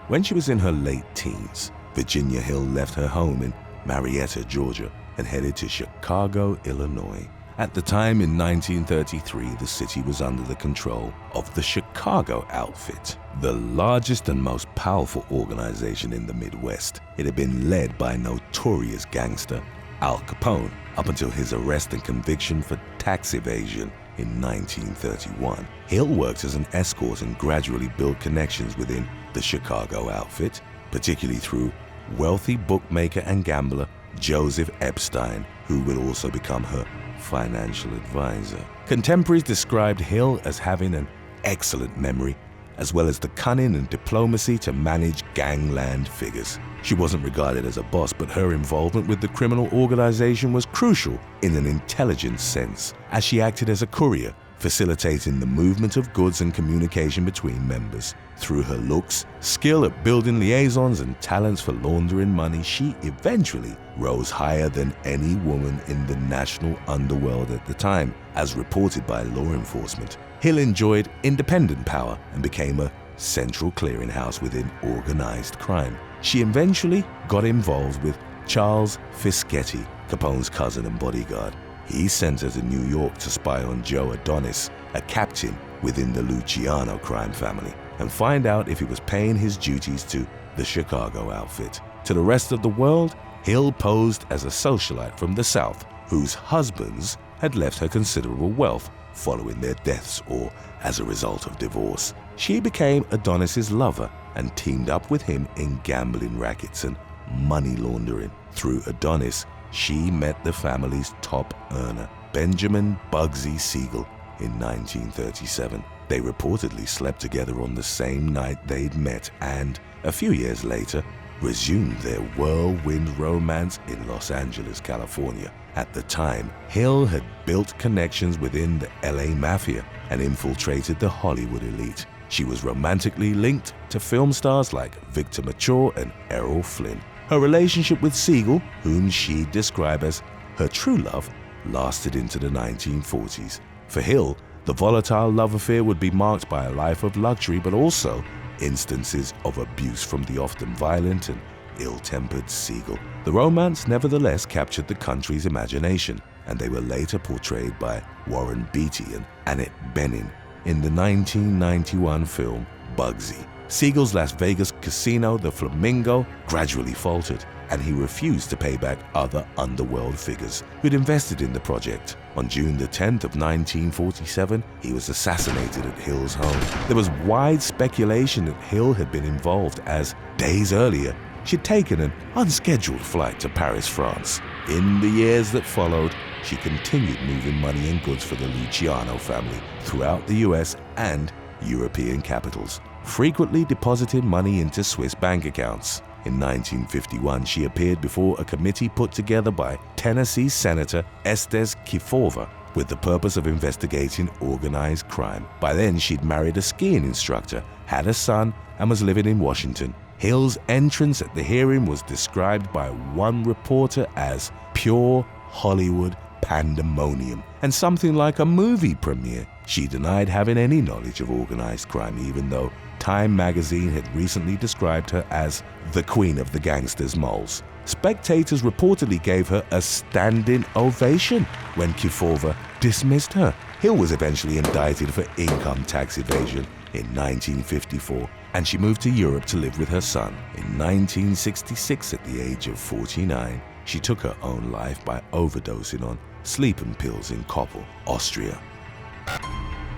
When she was in her late teens, Virginia Hill left her home in Marietta, Georgia, and headed to Chicago, Illinois. At the time in 1933, the city was under the control of the Chicago Outfit, the largest and most powerful organization in the Midwest. It had been led by notorious gangster Al Capone up until his arrest and conviction for tax evasion in 1931. Hill worked as an escort and gradually built connections within the Chicago outfit, particularly through wealthy bookmaker and gambler Joseph Epstein, who would also become her financial advisor. Contemporaries described Hill as having an excellent memory, as well as the cunning and diplomacy to manage gangland figures. She wasn't regarded as a boss, but her involvement with the criminal organization was crucial in an intelligence sense, as she acted as a courier, facilitating the movement of goods and communication between members. Through her looks, skill at building liaisons, and talents for laundering money, she eventually rose higher than any woman in the national underworld at the time, as reported by law enforcement. Hill enjoyed independent power and became a central clearinghouse within organized crime. She eventually got involved with Charles Fischetti, Capone's cousin and bodyguard. He sent her to New York to spy on Joe Adonis, a captain within the Luciano crime family, and find out if he was paying his duties to the Chicago outfit. To the rest of the world, Hill posed as a socialite from the South, whose husbands had left her considerable wealth following their deaths or as a result of divorce. She became Adonis's lover and teamed up with him in gambling rackets and money laundering. Through Adonis, she met the family's top earner, Benjamin Bugsy Siegel, in 1937. They reportedly slept together on the same night they'd met and, a few years later, resumed their whirlwind romance in Los Angeles, California. At the time, Hill had built connections within the LA Mafia and infiltrated the Hollywood elite. She was romantically linked to film stars like Victor Mature and Errol Flynn. Her relationship with Siegel, whom she described as her true love, lasted into the 1940s. For Hill, the volatile love affair would be marked by a life of luxury, but also instances of abuse from the often violent and ill-tempered Siegel. The romance nevertheless captured the country's imagination, and they were later portrayed by Warren Beatty and Annette Bening in the 1991 film Bugsy. Siegel's Las Vegas casino, the Flamingo, gradually faltered, and he refused to pay back other underworld figures who'd invested in the project. On June the 10th of 1947, he was assassinated at Hill's home. There was wide speculation that Hill had been involved, as days earlier, she'd taken an unscheduled flight to Paris, France. In the years that followed, she continued moving money and goods for the Luciano family throughout the US and European capitals, frequently depositing money into Swiss bank accounts. In 1951, she appeared before a committee put together by Tennessee Senator Estes Kifova with the purpose of investigating organized crime. By then, she'd married a skiing instructor, had a son, and was living in Washington. Hill's entrance at the hearing was described by one reporter as pure Hollywood pandemonium and something like a movie premiere. She denied having any knowledge of organized crime, even though Time magazine had recently described her as the queen of the gangsters' moles. Spectators reportedly gave her a standing ovation when Kifova dismissed her. Hill was eventually indicted for income tax evasion in 1954, and she moved to Europe to live with her son. In 1966, at the age of 49, she took her own life by overdosing on sleeping pills in Koppel, Austria.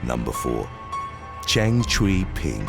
Number 4. Chang Tri Ping.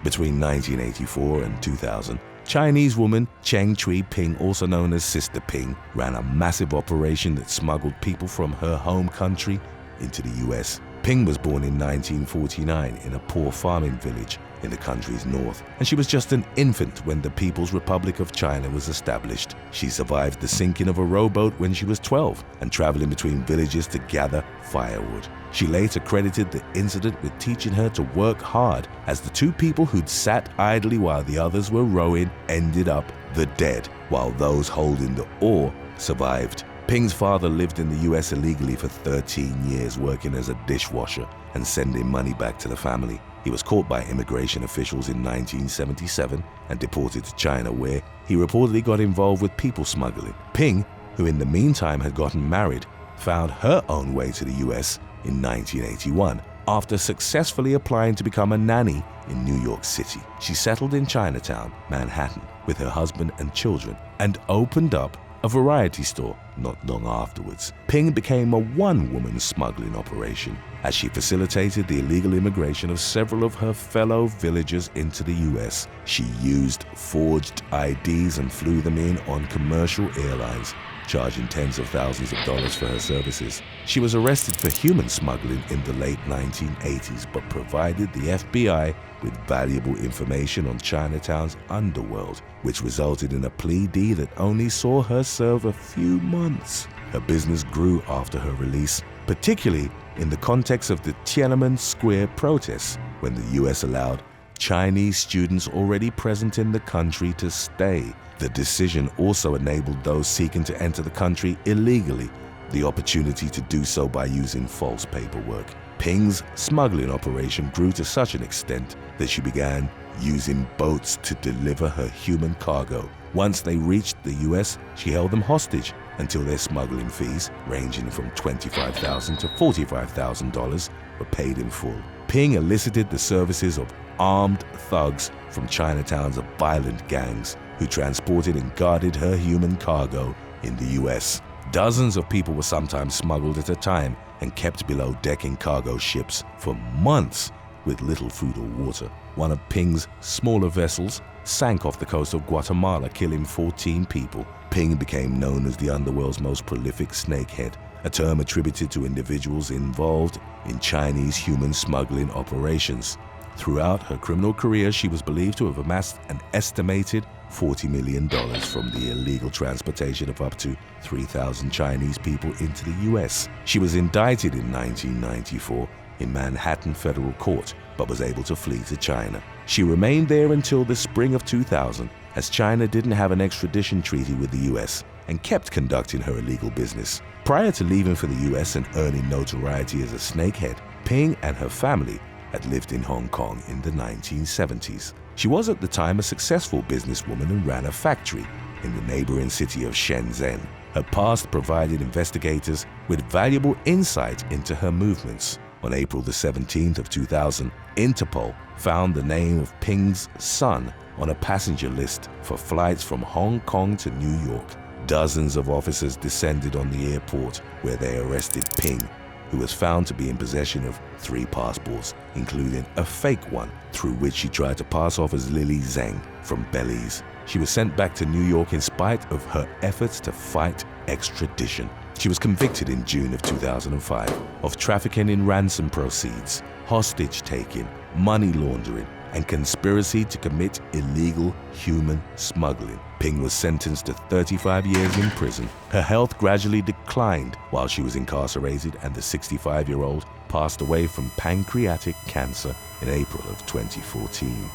Between 1984 and 2000, Chinese woman Chang Tri Ping, also known as Sister Ping, ran a massive operation that smuggled people from her home country into the US. Ping was born in 1949 in a poor farming village in the country's north, and she was just an infant when the People's Republic of China was established. She survived the sinking of a rowboat when she was 12 and traveling between villages to gather firewood. She later credited the incident with teaching her to work hard, as the two people who'd sat idly while the others were rowing ended up the dead, while those holding the oar survived. Ping's father lived in the US illegally for 13 years, working as a dishwasher and sending money back to the family. He was caught by immigration officials in 1977 and deported to China, where he reportedly got involved with people smuggling. Ping, who in the meantime had gotten married, found her own way to the US in 1981 after successfully applying to become a nanny in New York City. She settled in Chinatown, Manhattan, with her husband and children, and opened up a variety store. Not long afterwards, Ping became a one-woman smuggling operation as she facilitated the illegal immigration of several of her fellow villagers into the US. She used forged IDs and flew them in on commercial airlines, charging tens of thousands of dollars for her services. She was arrested for human smuggling in the late 1980s, but provided the FBI with valuable information on Chinatown's underworld, which resulted in a plea deal that only saw her serve a few months. Her business grew after her release, particularly in the context of the Tiananmen Square protests, when the US allowed Chinese students already present in the country to stay. The decision also enabled those seeking to enter the country illegally the opportunity to do so by using false paperwork. Ping's smuggling operation grew to such an extent that she began using boats to deliver her human cargo. Once they reached the US, she held them hostage until their smuggling fees, ranging from $25,000 to $45,000, were paid in full. Ping elicited the services of armed thugs from Chinatown's violent gangs who transported and guarded her human cargo in the US. Dozens of people were sometimes smuggled at a time and kept below deck in cargo ships for months with little food or water. One of Ping's smaller vessels sank off the coast of Guatemala, killing 14 people. Ping became known as the underworld's most prolific snakehead, a term attributed to individuals involved in Chinese human smuggling operations. Throughout her criminal career, she was believed to have amassed an estimated $40 million from the illegal transportation of up to 3,000 Chinese people into the US. She was indicted in 1994 in Manhattan Federal Court, but was able to flee to China. She remained there until the spring of 2000, as China didn't have an extradition treaty with the US and kept conducting her illegal business. Prior to leaving for the US and earning notoriety as a snakehead, Ping and her family had lived in Hong Kong in the 1970s. She was at the time a successful businesswoman and ran a factory in the neighboring city of Shenzhen. Her past provided investigators with valuable insight into her movements. On April the 17th of 2000, Interpol found the name of Ping's son on a passenger list for flights from Hong Kong to New York. Dozens of officers descended on the airport where they arrested Ping, who was found to be in possession of 3 passports, including a fake one through which she tried to pass off as Lily Zheng from Belize. She was sent back to New York in spite of her efforts to fight extradition. She was convicted in June of 2005 of trafficking in ransom proceeds, hostage-taking, money laundering, and conspiracy to commit illegal human smuggling. Ping was sentenced to 35 years in prison. Her health gradually declined while she was incarcerated, and the 65-year-old passed away from pancreatic cancer in April of 2014.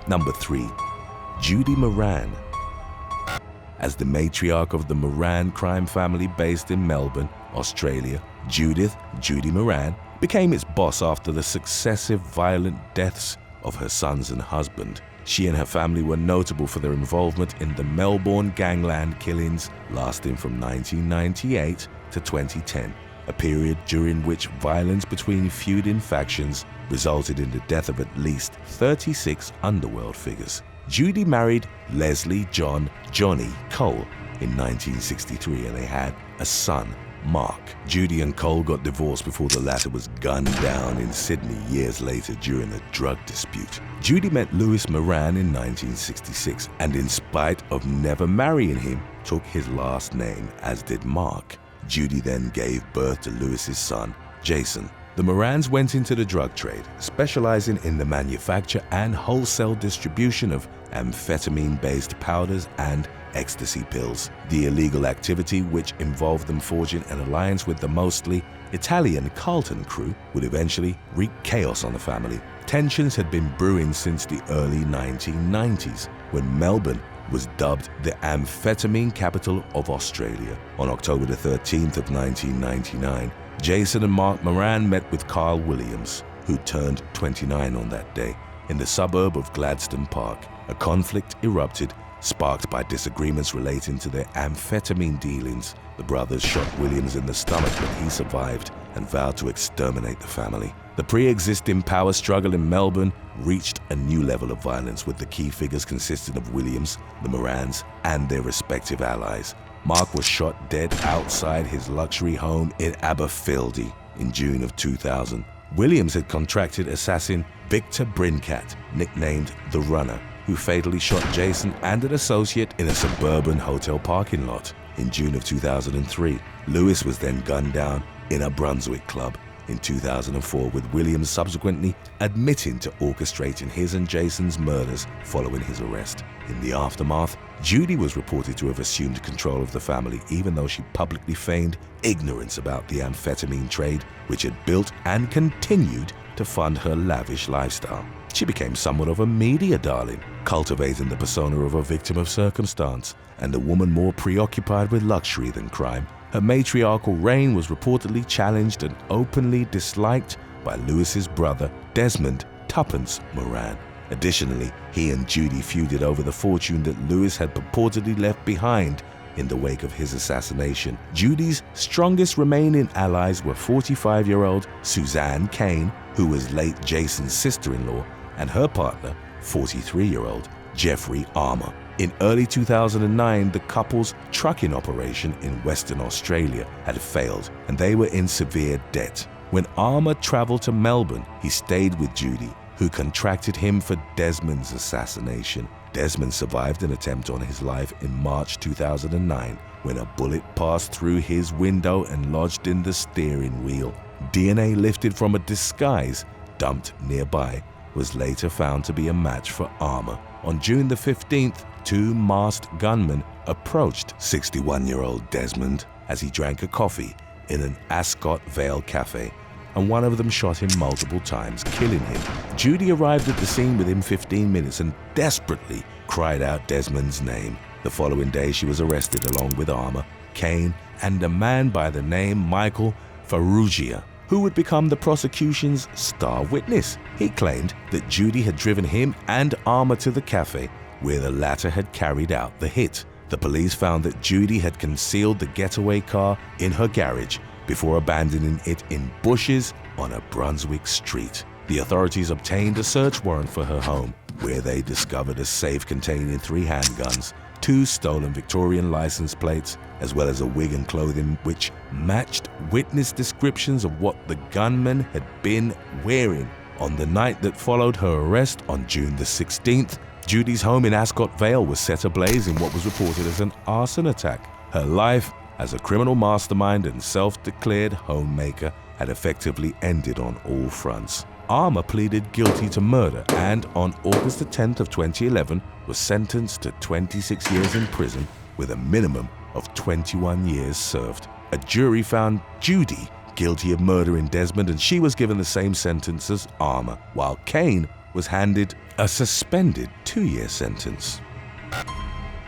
Number 3. Judy Moran. As the matriarch of the Moran crime family based in Melbourne, Australia, Judy Moran became its boss after the successive violent deaths of her sons and husband. She and her family were notable for their involvement in the Melbourne gangland killings lasting from 1998 to 2010, a period during which violence between feuding factions resulted in the death of at least 36 underworld figures. Judy married Leslie John Johnny Cole in 1963, and they had a son, Mark. Judy and Cole got divorced before the latter was gunned down in Sydney years later during a drug dispute. Judy met Louis Moran in 1966, and in spite of never marrying him, took his last name, as did Mark. Judy then gave birth to Louis's son, Jason. The Morans went into the drug trade, specializing in the manufacture and wholesale distribution of amphetamine-based powders and ecstasy pills. The illegal activity, which involved them forging an alliance with the mostly Italian Carlton crew, would eventually wreak chaos on the family. Tensions had been brewing since the early 1990s, when Melbourne was dubbed the amphetamine capital of Australia. On October the 13th of 1999, Jason and Mark Moran met with Carl Williams, who turned 29 on that day, in the suburb of Gladstone Park. A conflict erupted sparked by disagreements relating to their amphetamine dealings. The brothers shot Williams in the stomach, but he survived and vowed to exterminate the family. The pre-existing power struggle in Melbourne reached a new level of violence, with the key figures consisting of Williams, the Morans, and their respective allies. Mark was shot dead outside his luxury home in Aberfeldy in June of 2000. Williams had contracted assassin Victor Brincat, nicknamed The Runner, who fatally shot Jason and an associate in a suburban hotel parking lot in June of 2003. Lewis was then gunned down in a Brunswick club in 2004, with Williams subsequently admitting to orchestrating his and Jason's murders following his arrest. In the aftermath, Judy was reported to have assumed control of the family, even though she publicly feigned ignorance about the amphetamine trade, which had built and continued to fund her lavish lifestyle. She became somewhat of a media darling, cultivating the persona of a victim of circumstance and a woman more preoccupied with luxury than crime. Her matriarchal reign was reportedly challenged and openly disliked by Lewis's brother, Desmond "Tuppence" Moran. Additionally, he and Judy feuded over the fortune that Lewis had purportedly left behind in the wake of his assassination. Judy's strongest remaining allies were 45-year-old Suzanne Kane, who was late Jason's sister-in-law, and her partner, 43-year-old Jeffrey Armour. In early 2009, the couple's trucking operation in Western Australia had failed, and they were in severe debt. When Armour traveled to Melbourne, he stayed with Judy, who contracted him for Desmond's assassination. Desmond survived an attempt on his life in March 2009 when a bullet passed through his window and lodged in the steering wheel. DNA lifted from a disguise dumped nearby was later found to be a match for Armour. On June the 15th, two masked gunmen approached 61-year-old Desmond as he drank a coffee in an Ascot Vale cafe, and one of them shot him multiple times, killing him. Judy arrived at the scene within 15 minutes and desperately cried out Desmond's name. The following day, she was arrested along with Armour, Kane, and a man by the name Michael Farrugia, who would become the prosecution's star witness. He claimed that Judy had driven him and Armour to the cafe, where the latter had carried out the hit. The police found that Judy had concealed the getaway car in her garage before abandoning it in bushes on a Brunswick street. The authorities obtained a search warrant for her home, where they discovered a safe containing 3 handguns, 2 stolen Victorian license plates, as well as a wig and clothing which matched witness descriptions of what the gunman had been wearing. On the night that followed her arrest on June the 16th, Judy's home in Ascot Vale was set ablaze in what was reported as an arson attack. Her life as a criminal mastermind and self-declared homemaker had effectively ended on all fronts. Armour pleaded guilty to murder and on August the 10th of 2011 was sentenced to 26 years in prison with a minimum of 21 years served. A jury found Judy guilty of murdering Desmond, and she was given the same sentence as Armour, while Kane was handed a suspended 2-year sentence.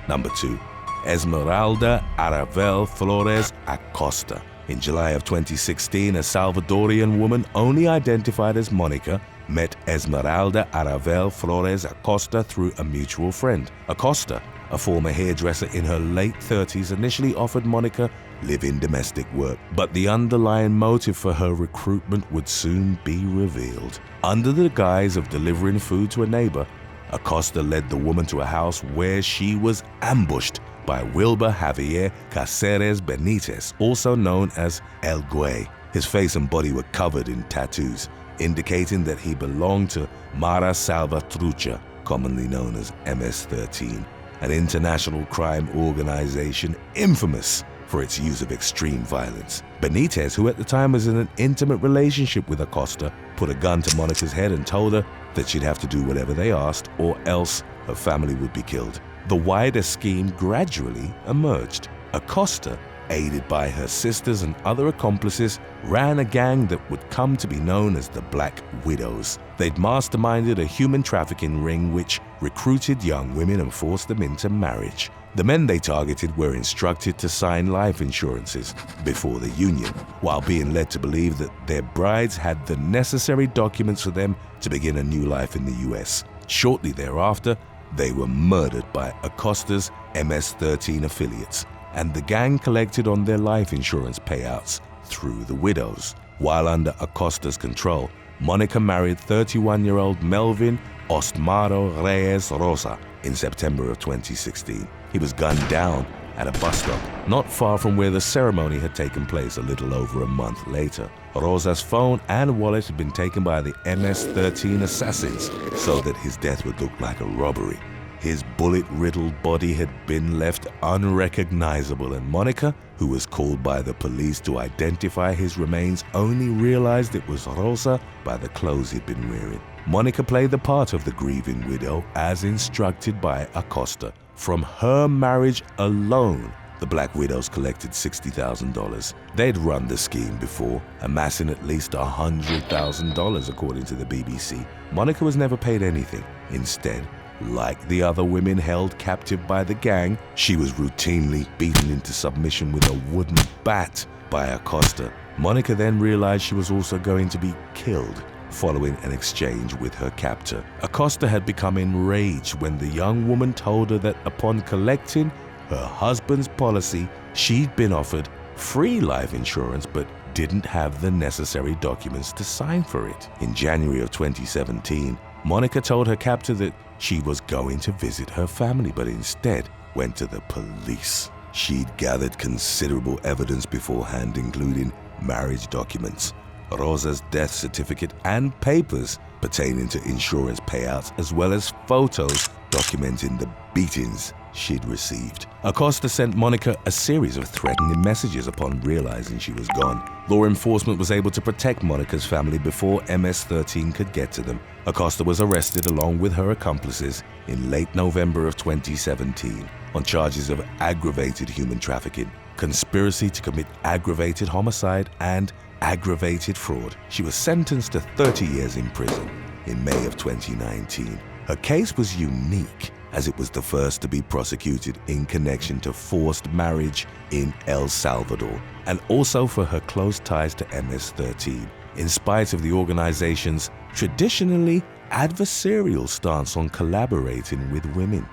Number 2. Esmeralda Aravel Flores Aosta. In July of 2016, a Salvadorian woman only identified as Monica met Esmeralda Aravel Flores Aosta through a mutual friend. Aosta, a former hairdresser in her late 30s, initially offered Monica live-in domestic work, but the underlying motive for her recruitment would soon be revealed. Under the guise of delivering food to a neighbor, Aosta led the woman to a house where she was ambushed by Wilber Javier Caceres Benitez, also known as El Guay. His face and body were covered in tattoos, indicating that he belonged to Mara Salvatrucha, commonly known as MS-13, an international crime organization infamous for its use of extreme violence. Benitez, who at the time was in an intimate relationship with Aosta, put a gun to Monica's head and told her that she'd have to do whatever they asked or else her family would be killed. The wider scheme gradually emerged. Aosta, aided by her sisters and other accomplices, ran a gang that would come to be known as the Black Widows. They'd masterminded a human trafficking ring which recruited young women and forced them into marriage. The men they targeted were instructed to sign life insurances before the union, while being led to believe that their brides had the necessary documents for them to begin a new life in the US. Shortly thereafter, They were murdered by Aosta's MS-13 affiliates, and the gang collected on their life insurance payouts through the widows. While under Aosta's control, Monica married 31-year-old Melvin Ostmaro Reyes Rosa in September of 2016. He was gunned down at a bus stop not far from where the ceremony had taken place a little over a month later. Rosa's phone and wallet had been taken by the MS-13 assassins so that his death would look like a robbery. His bullet-riddled body had been left unrecognizable, and Monica, who was called by the police to identify his remains, only realized it was Rosa by the clothes he'd been wearing. Monica played the part of the grieving widow as instructed by Aosta. From her marriage alone, the Black Widows collected $60,000. They'd run the scheme before, amassing at least $100,000 according to the BBC. Monica was never paid anything. Instead, like the other women held captive by the gang, she was routinely beaten into submission with a wooden bat by Aosta. Monica then realized she was also going to be killed following an exchange with her captor. Aosta had become enraged when the young woman told her that upon collecting her husband's policy, she'd been offered free life insurance but didn't have the necessary documents to sign for it. In January of 2017, Monica told her captor that she was going to visit her family, but instead went to the police. She'd gathered considerable evidence beforehand, including marriage documents, Rosa's death certificate, and papers pertaining to insurance payouts, as well as photos documenting the beatings she'd received. Aosta sent Monica a series of threatening messages upon realizing she was gone. Law enforcement was able to protect Monica's family before MS-13 could get to them. Aosta was arrested along with her accomplices in late November of 2017 on charges of aggravated human trafficking, conspiracy to commit aggravated homicide, and aggravated fraud. She was sentenced to 30 years in prison in May of 2019. Her case was unique as it was the first to be prosecuted in connection to forced marriage in El Salvador, and also for her close ties to MS-13, in spite of the organization's traditionally adversarial stance on collaborating with women.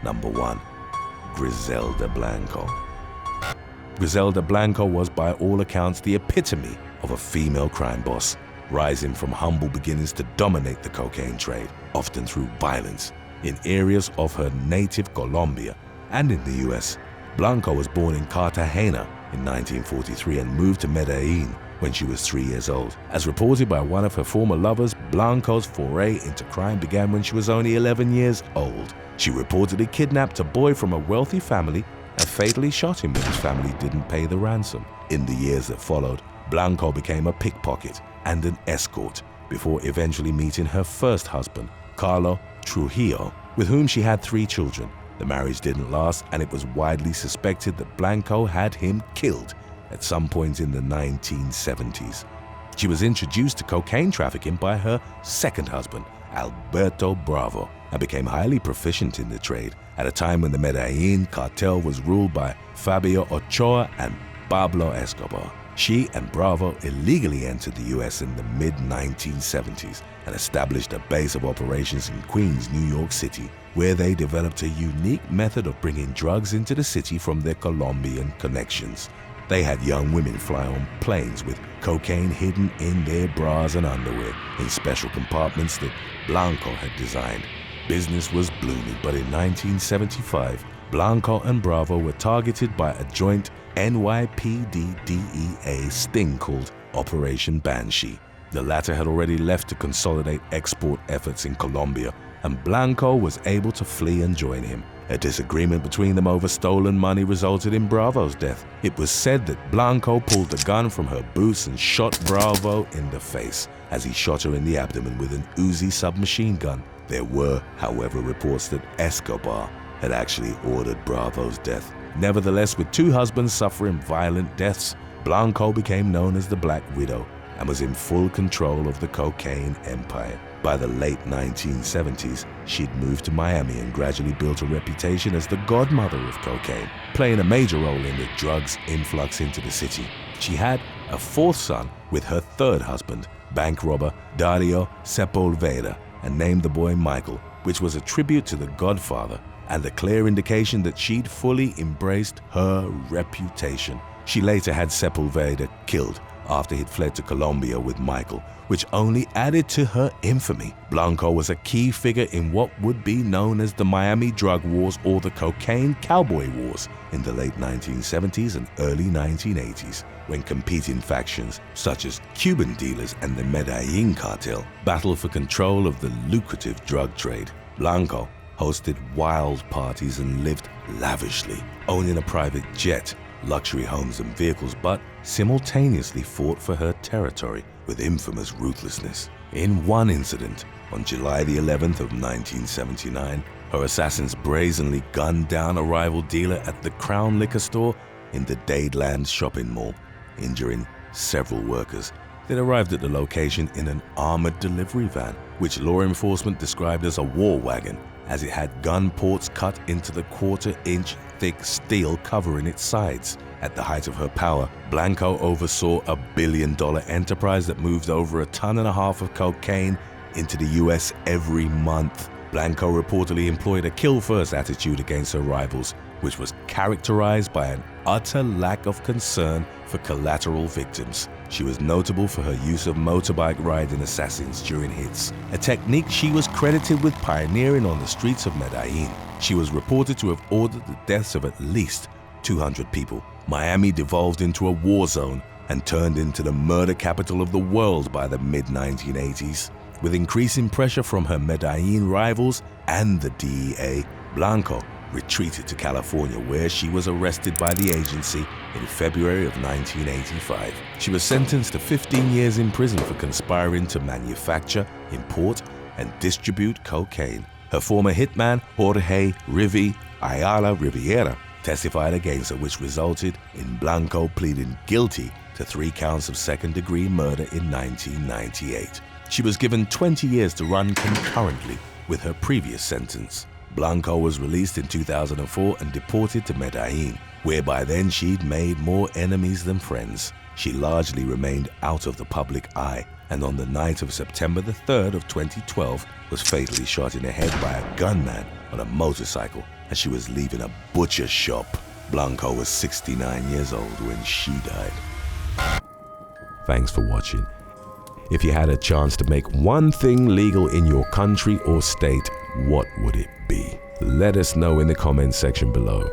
Number 1. Gisel de Blanco. Gisel de Blanco was by all accounts the epitome of a female crime boss, rising from humble beginnings to dominate the cocaine trade, often through violence, in areas of her native Colombia and in the US. Blanco was born in Cartagena in 1943 and moved to Medellin when she was 3 years old. As reported by one of her former lovers, Blanco's foray into crime began when she was only 11 years old. She reportedly kidnapped a boy from a wealthy family and fatally shot him when his family didn't pay the ransom. In the years that followed, Blanco became a pickpocket and an escort before eventually meeting her first husband, Carlo Trujillo, with whom she had 3 children. The marriage didn't last, and it was widely suspected that Blanco had him killed at some point in the 1970s. She was introduced to cocaine trafficking by her second husband, Alberto Bravo, and became highly proficient in the trade at a time when the Medellin cartel was ruled by Fabio Ochoa and Pablo Escobar. She and Bravo illegally entered the US in the mid-1970s and established a base of operations in Queens, New York City, where they developed a unique method of bringing drugs into the city from their Colombian connections. They had young women fly on planes with cocaine hidden in their bras and underwear in special compartments that Blanco had designed. Business was blooming, but in 1975, Blanco and Bravo were targeted by a joint NYPD-DEA sting called Operation Banshee. The latter had already left to consolidate export efforts in Colombia, and Blanco was able to flee and join him. A disagreement between them over stolen money resulted in Bravo's death. It was said that Blanco pulled the gun from her boots and shot Bravo in the face as he shot her in the abdomen with an Uzi submachine gun. There were, however, reports that Escobar had actually ordered Bravo's death. Nevertheless, with 2 husbands suffering violent deaths, Blanco became known as the Black Widow and was in full control of the cocaine empire. By the late 1970s, she'd moved to Miami and gradually built a reputation as the godmother of cocaine, playing a major role in the drugs' influx into the city. She had a 4th son with her 3rd husband, bank robber Dario Sepulveda, and named the boy Michael which was a tribute to the Godfather and a clear indication that she'd fully embraced her reputation. She later had Sepulveda killed after he'd fled to Colombia with Michael, which only added to her infamy. Blanco was a key figure in what would be known as the Miami Drug Wars or the Cocaine Cowboy Wars in the late 1970s and early 1980s, when competing factions such as Cuban dealers and the Medellin cartel battled for control of the lucrative drug trade. Blanco hosted wild parties and lived lavishly, owning a private jet, luxury homes and vehicles, but simultaneously fought for her territory with infamous ruthlessness. In one incident, on July the 11th of 1979, her assassins brazenly gunned down a rival dealer at the Crown Liquor Store in the Dadeland shopping mall, injuring several workers. They arrived at the location in an armored delivery van, which law enforcement described as a war wagon, as it had gun ports cut into the quarter-inch thick steel covering its sides. At the height of her power, Blanco oversaw a billion-dollar enterprise that moved over 1.5 tons of cocaine into the US every month. Blanco reportedly employed a kill-first attitude against her rivals, which was characterized by an utter lack of concern for collateral victims. She was notable for her use of motorbike riding assassins during hits, a technique she was credited with pioneering on the streets of Medellin. She was reported to have ordered the deaths of at least 200 people. Miami devolved into a war zone and turned into the murder capital of the world by the mid-1980s. With increasing pressure from her Medellin rivals and the DEA, Blanco retreated to California, where she was arrested by the agency in February of 1985. She was sentenced to 15 years in prison for conspiring to manufacture, import, and distribute cocaine. Her former hitman, Jorge Rivi Ayala Riviera, testified against her, which resulted in Blanco pleading guilty to 3 counts of second-degree murder in 1998. She was given 20 years to run concurrently with her previous sentence. Blanco was released in 2004 and deported to Medellin, where by then she'd made more enemies than friends. She largely remained out of the public eye, and on the night of September the 3rd of 2012 was fatally shot in the head by a gunman on a motorcycle as she was leaving a butcher shop. Blanco was 69 years old when she died. Thanks for watching. If you had a chance to make one thing legal in your country or state, what would it be? Let us know in the comments section below.